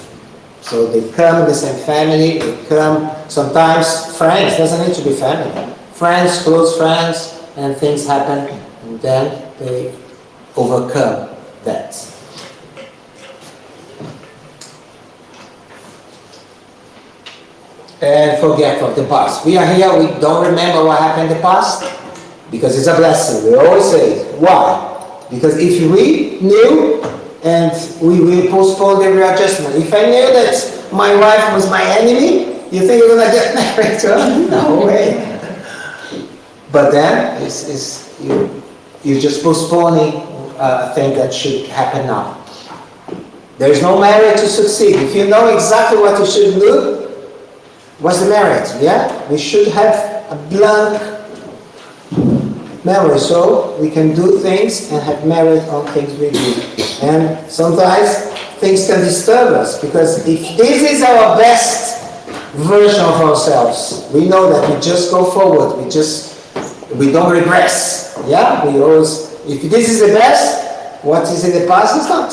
So they come in the same family. They come sometimes friends. Doesn't need to be family. Friends, close friends, and things happen, and then they overcome that. And forget of the past. We are here, we don't remember what happened in the past, because it's a blessing. We always say, why? Because if we knew, and we will postpone the readjustment. If I knew that my wife was my enemy, you think you're gonna get married to her? No way. But then, you're just postponing a thing that should happen now. There is no marriage to succeed. If you know exactly what you should do, what's the marriage? Yeah? We should have a blank memory, so we can do things and have merit on things we do. And sometimes things can disturb us, because if this is our best version of ourselves, we know that we just go forward, we don't regress. Yeah? We always, if this is the best, what is in the past is not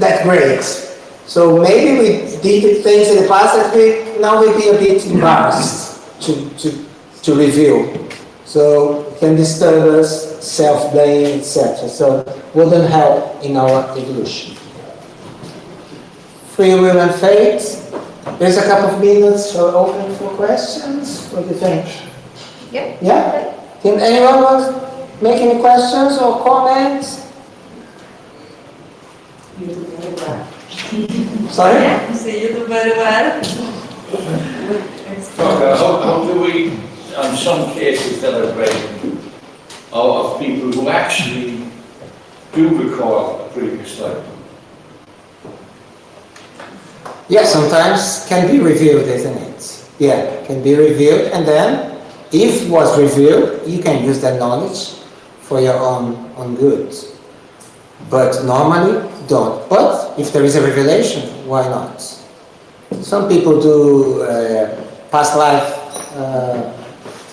that great. So maybe we did things in the past that now we'll be a bit embarrassed to reveal. So So it can disturb us, self-blame, etc. So wouldn't help in our evolution. Free will and fate. There's a couple of minutes for open for questions. What do you think? Yeah. Yeah? Can anyone want to make any questions or comments? You do very well. Sorry? You say you do very well. How do we, in some cases that I've read, of people who actually do recall a previous life? Yeah, sometimes can be revealed, isn't it? Yeah, can be revealed, and then if it was revealed, you can use that knowledge for your own good. But normally, don't. But if there is a revelation, why not? Some people do past life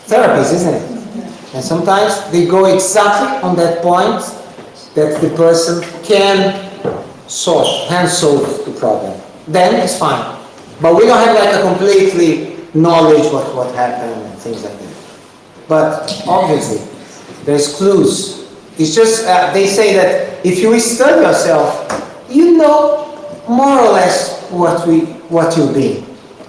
therapies, isn't it? And sometimes they go exactly on that point that the person can solve the problem. Then it's fine. But we don't have like a completely knowledge what happened and things like that. But obviously, there's clues. It's just, they say that if you study yourself, you know more or less what you've been,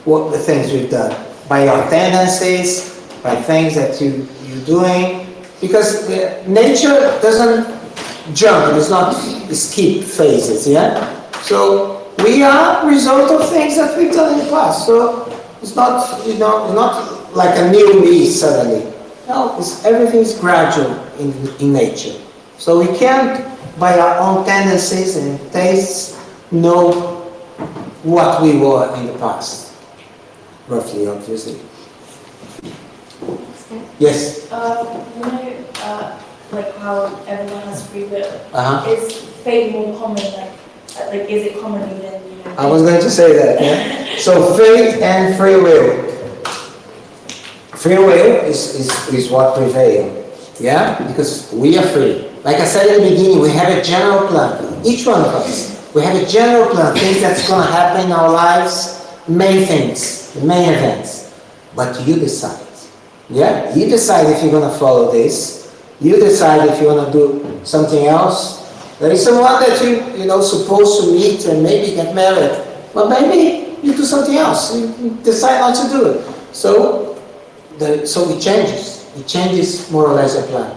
what the things we've done, by your tendencies, by things that you're doing, because nature doesn't jump, it does not skip phases, yeah? So we are a result of things that we've done in the past, so it's not, not like a new me suddenly. No, everything is gradual in nature. So we can't, by our own tendencies and tastes, know what we were in the past. Roughly, obviously. Yes? Like how everyone has free will. Uh-huh. Is fate more common, like is it commoner than, I was going to say that, yeah? So fate and free will. Free will is what prevails, yeah? Because we are free. Like I said in the beginning, we have a general plan. Each one of us, we have a general plan, things that's going to happen in our lives, main things, the main events. But you decide, yeah? You decide if you're going to follow this. You decide if you want to do something else. There is someone that you're supposed to meet and maybe get married. But maybe you do something else. You decide not to do it. So it changes. It changes more or less a plan.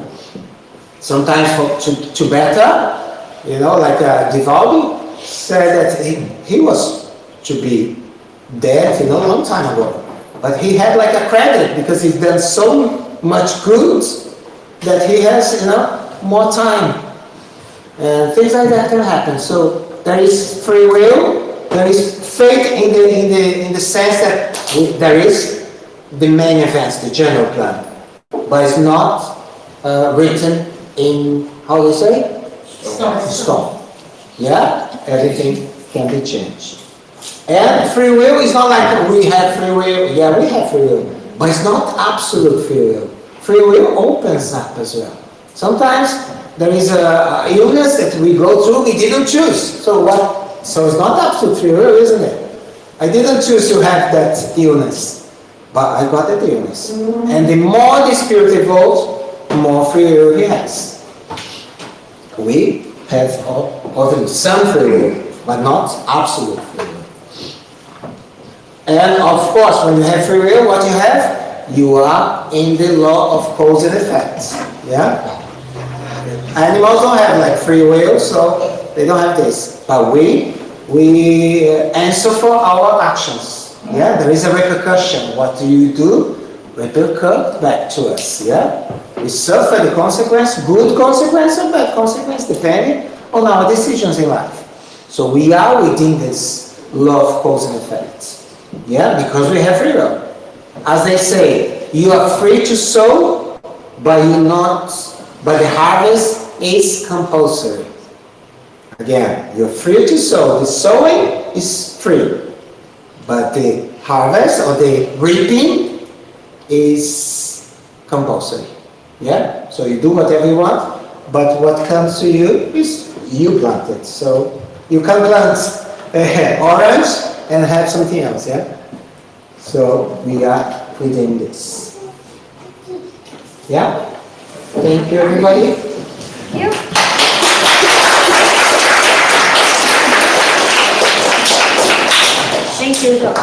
Sometimes to better, like Vivaldi said that he was to be dead, a long time ago. But he had like a credit because he's done so much good that he has, more time. And things like that can happen. So there is free will, there is fate in the sense that there is the main events, the general plan. But it's not written in, how do you say? Stone. Yeah? Everything can be changed. And free will is not like we have free will. Yeah, we have free will. But it's not absolute free will. Free will opens up as well. Sometimes there is a illness that we go through, we didn't choose. So what? So it's not absolute free will, isn't it? I didn't choose to have that illness, but I got that illness. And the more the spirit evolves, the more free will he has. We have obviously some free will, but not absolute free will. And of course, when you have free will, what you have? You are in the law of cause and effect. Yeah? Animals don't have like free will, so they don't have this. But we answer for our actions. Yeah? There is a repercussion. What do you do? Repercute back to us. Yeah? We suffer the consequence, good consequence or bad consequence, depending on our decisions in life. So we are within this law of cause and effect. Yeah? Because we have free will. As they say, you are free to sow, but the harvest is compulsory. Again, you're free to sow. The sowing is free, but the harvest or the reaping is compulsory. Yeah? So you do whatever you want, but what comes to you is you plant it. So you can plant orange and have something else, yeah? So we are within this. Yeah? Thank you, everybody. You. Thank you, Joe.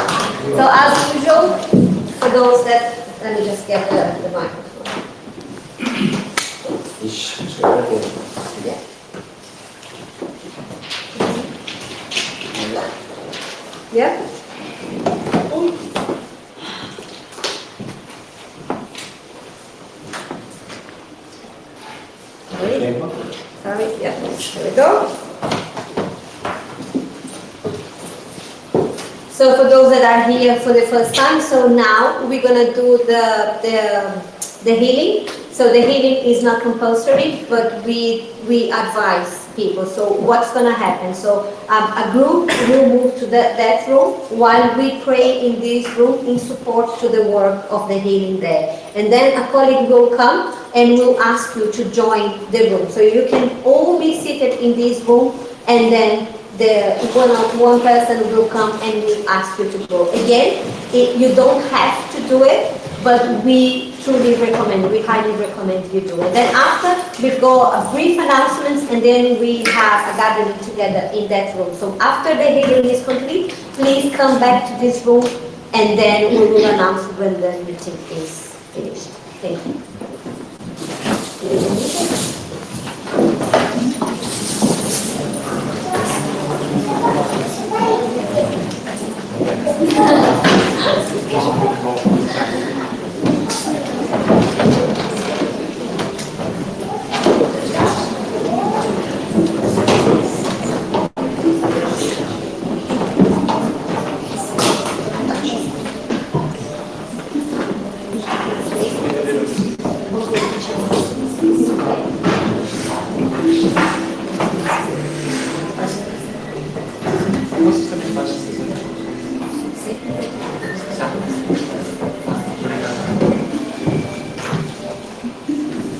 So as usual, for those that, let me just get the microphone. Yeah. Yeah? Sorry, yeah, there we go. So for those that are here for the first time, so now we're gonna do the healing. So the healing is not compulsory, but we advise people. So what's gonna happen? So a group will move to that room while we pray in this room in support to the work of the healing there. And then a colleague will come and will ask you to join the room. So you can all be seated in this room, and then one person will come and will ask you to go. Again, you don't have to do it, but we truly recommend, we highly recommend you do it. Then after, we've got a brief announcements, and then we have a gathering together in that room. So after the healing is complete, please come back to this room, and then we will announce when the meeting is finished. Thank you.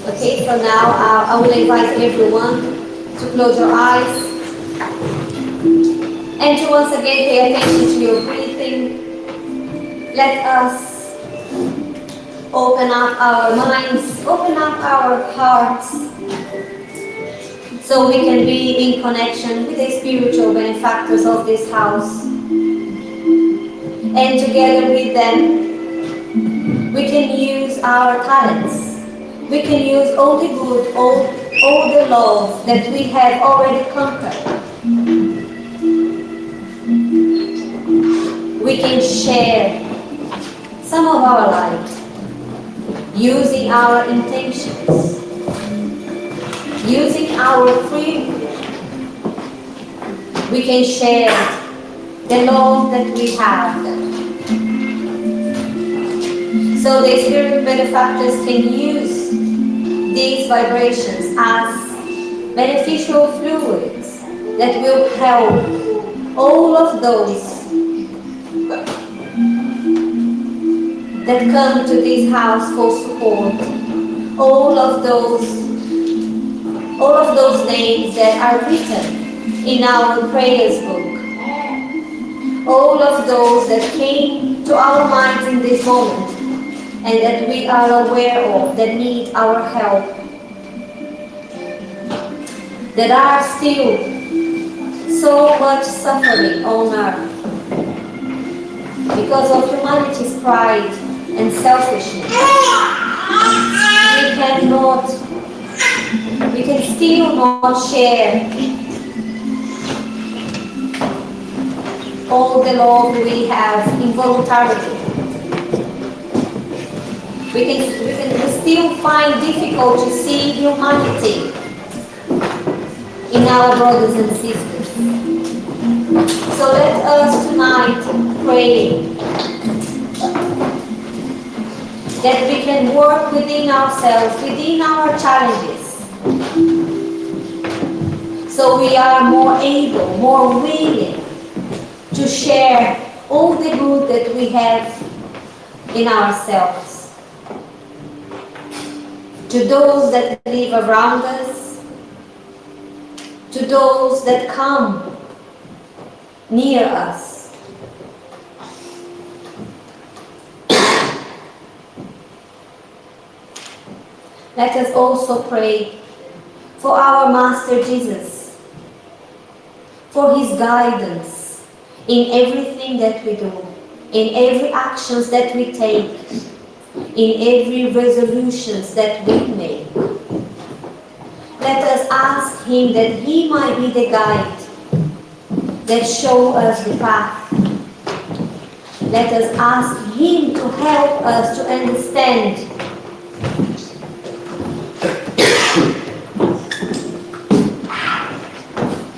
Okay, so now I will invite everyone to close your eyes and to once again pay attention to your breathing. Let us open up our minds, open up our hearts, so we can be in connection with the spiritual benefactors of this house. And together with them, we can use our talents. We can use all the good, all the love that we have already conquered. We can share some of our light using our intentions, using our free will. We can share the love that we have. So the spirit benefactors can use these vibrations as beneficial fluids that will help all of those that come to this house for support, all of those names that are written in our prayers book, all of those that came to our minds in this moment and that we are aware of, that need our help, that are still so much suffering on earth because of humanity's pride and selfishness. We can still not share all the love we have involuntarily. We still find difficult to see humanity in our brothers and sisters. So let us tonight pray that we can work within ourselves, within our challenges, so we are more able, more willing to share all the good that we have in ourselves to those that live around us, to those that come near us. Let us also pray for our Master Jesus, for his guidance in everything that we do, in every actions that we take, in every resolutions that we make. Let us ask him that he might be the guide that show us the path. Let us ask him to help us to understand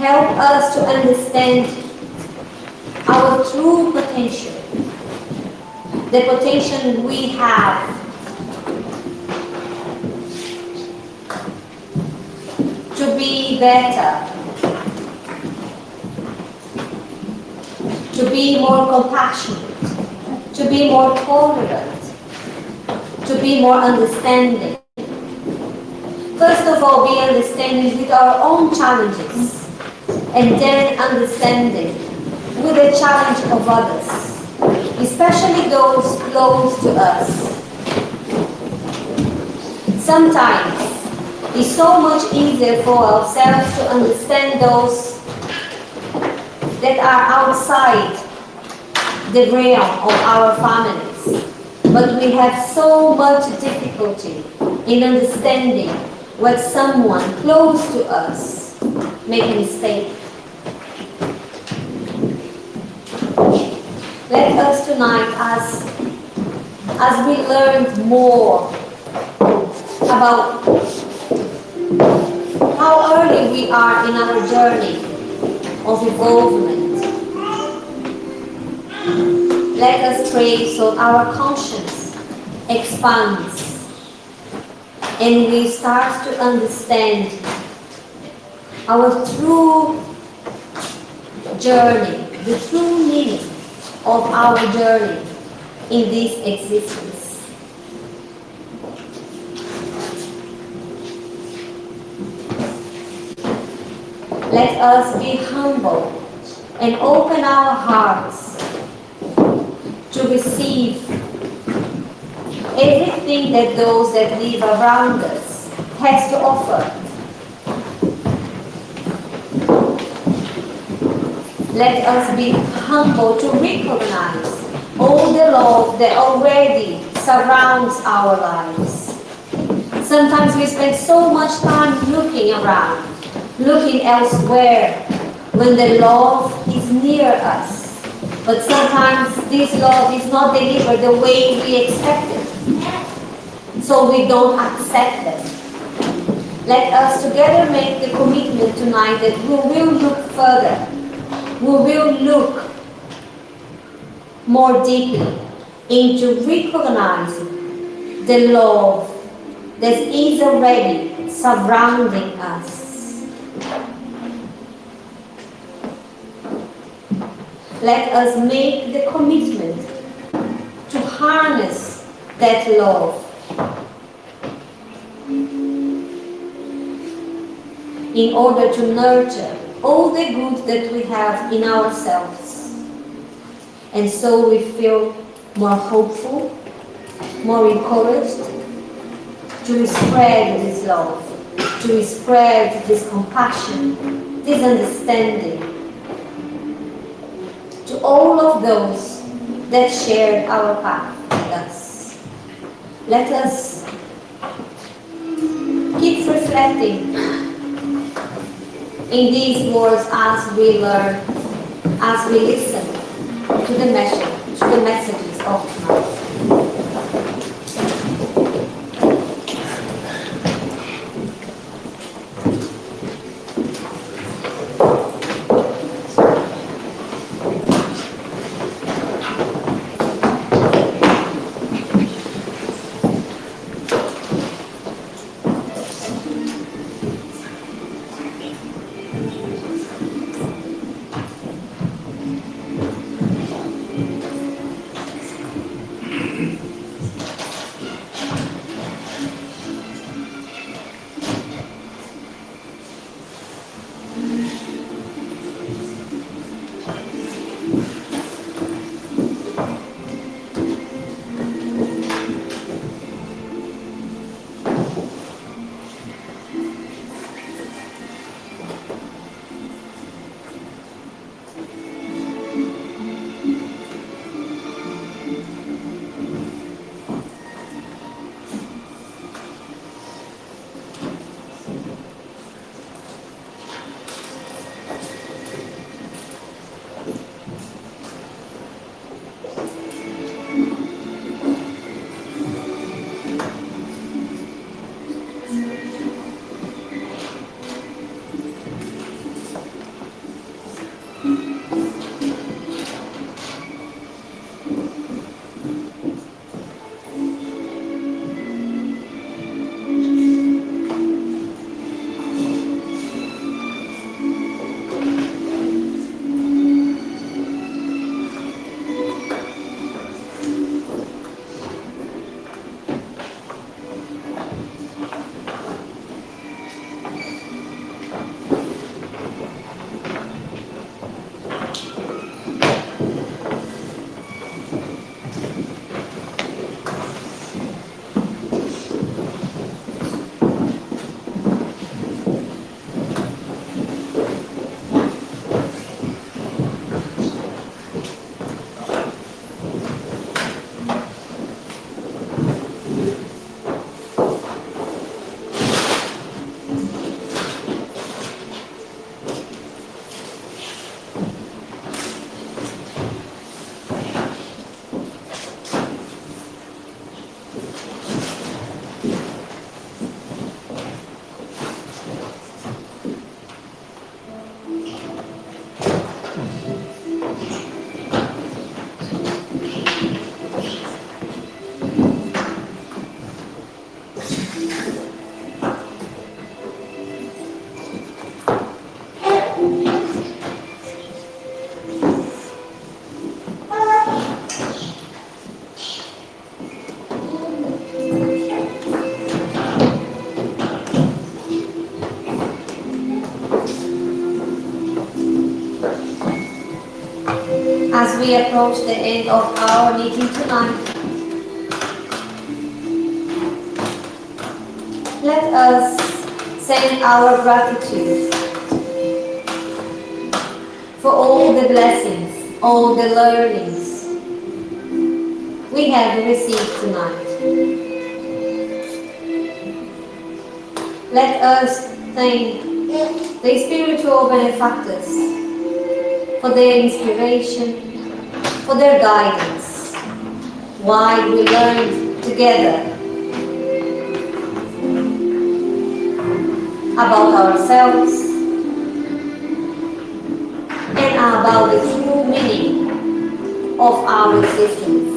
help us to understand our true potential, the potential we have to be better, to be more compassionate, to be more tolerant, to be more understanding. First of all, be understanding with our own challenges, and then understanding with the challenge of others, especially those close to us. Sometimes it's so much easier for ourselves to understand those that are outside the realm of our families, but we have so much difficulty in understanding when someone close to us make a mistake. Let us tonight, as we learn more about how early we are in our journey of evolvement, let us pray so our conscience expands and we start to understand our true journey, the true meaning of our journey in this existence. Let us be humble and open our hearts to receive everything that those that live around us has to offer. Let us be humble to recognize all the love that already surrounds our lives. Sometimes we spend so much time looking around, looking elsewhere, when the love is near us. But sometimes this love is not delivered the way we expected, so we don't accept them. Let us together make the commitment tonight that we will look further. We will look more deeply into recognizing the love that is already surrounding us. Let us make the commitment to harness that love in order to nurture all the good that we have in ourselves. And so we feel more hopeful, more encouraged to spread this love, to spread this compassion, this understanding to all of those that shared our path with us. Let us keep reflecting in these words as we learn, as we listen to the messages of tonight. we approach the end of our meeting tonight, let us send our gratitude for all the blessings, all the learnings we have received tonight. Let us thank the spiritual benefactors for their inspiration, for their guidance, while we learn together about ourselves and about the true meaning of our existence.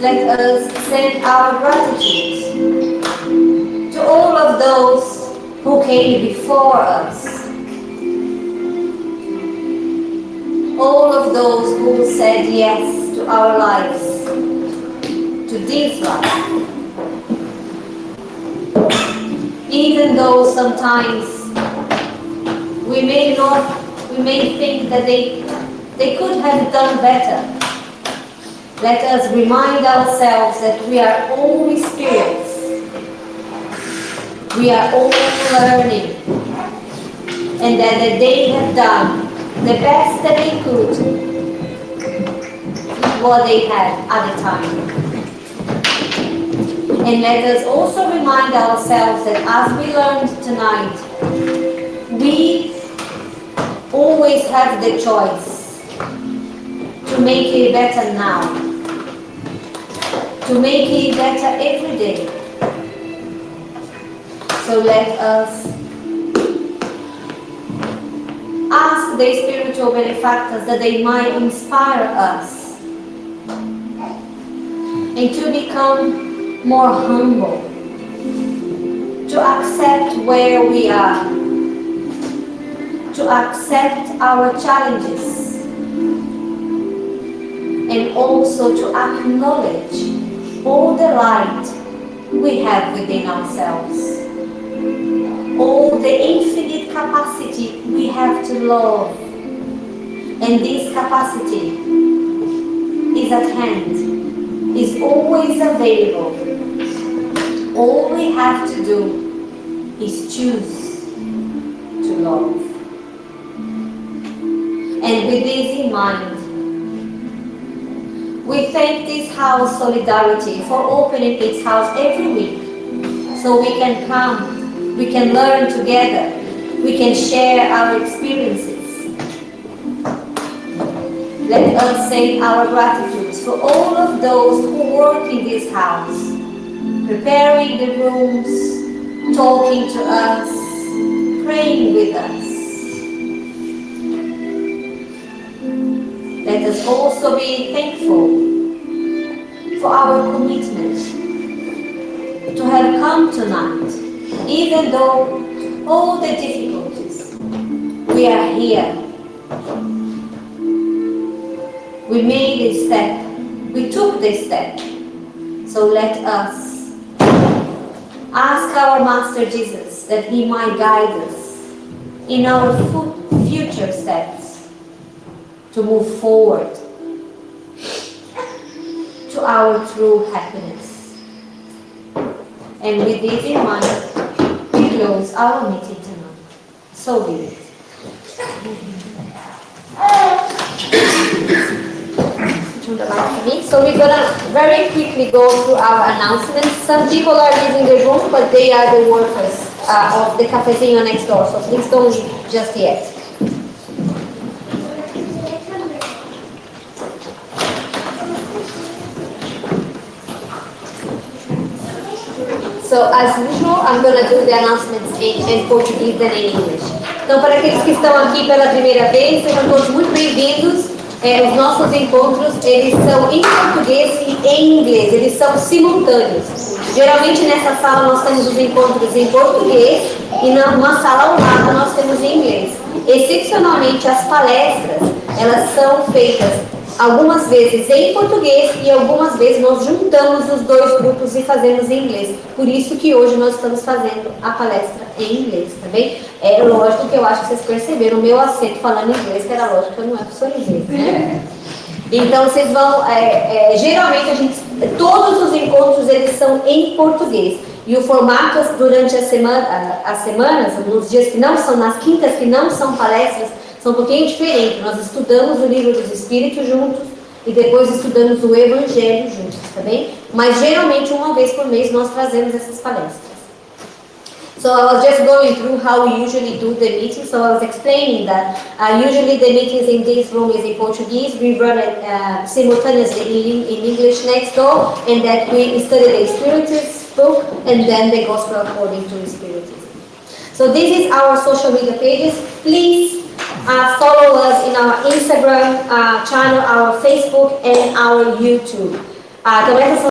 Let us send our gratitude to all of those who came before us, all of those who said yes to our lives, to this life. Even though sometimes we may think that they could have done better. Let us remind ourselves that we are all spirits. We are all learning, and that they have done the best that they could with what they had at the time. And let us also remind ourselves that as we learned tonight, we always have the choice to make it better now, to make it better every day. So let us ask the spiritual benefactors that they might inspire us and to become more humble, to accept where we are, to accept our challenges, and also to acknowledge all the light we have within ourselves, all the infinite capacity we have to love. And this capacity is at hand, is always available. All we have to do is choose to love. And with this in mind, we thank this house Solidarity for opening its house every week, so we can come, we can learn together, we can share our experiences. Let us say our gratitude for all of those who work in this house, preparing the rooms, talking to us, praying with us. Let us also be thankful for our commitment to have come tonight, even though all the difficulties. We are here. We made this step. We took this step. So let us ask our Master Jesus that He might guide us in our future steps to move forward to our true happiness. And with this in mind, we close our meeting tonight. So be it. So we're gonna very quickly go through our announcements. Some people are leaving the room, but they are the workers of the cafeteria next door, so please don't leave just yet. So as usual, I'm gonna do the announcements in Portuguese than in English. Então, para aqueles que estão aqui pela primeira vez, sejam todos muito bem-vindos. Os nossos encontros, eles são em português e em inglês, eles são simultâneos. Geralmente nessa sala nós temos os encontros em português e numa sala ao lado nós temos em inglês. Excepcionalmente as palestras, elas são feitas algumas vezes em português e algumas vezes nós juntamos os dois grupos e fazemos em inglês. Por isso que hoje nós estamos fazendo a palestra em inglês, tá bem? É lógico que eu acho que vocês perceberam o meu acento falando inglês, que era lógico que eu não é professora inglês, né? Então vocês vão, geralmente todos os encontros eles são em português. E o formato durante as semanas, nos dias que não são, nas quintas que não são palestras, são um pouquinho diferentes. Nós estudamos o livro dos Espíritos juntos e depois estudamos o Evangelho juntos, tá bem? Mas geralmente uma vez por mês nós trazemos essas palestras. So I was just going through how we usually do the meetings. So I was explaining that usually the meetings in this room is in Portuguese. We run it simultaneously in English next door, and that we study the Spiritist book and then the Gospel according to Spiritism. So this is our social media pages. Please follow us in our Instagram channel, our Facebook, and our YouTube. Então essas são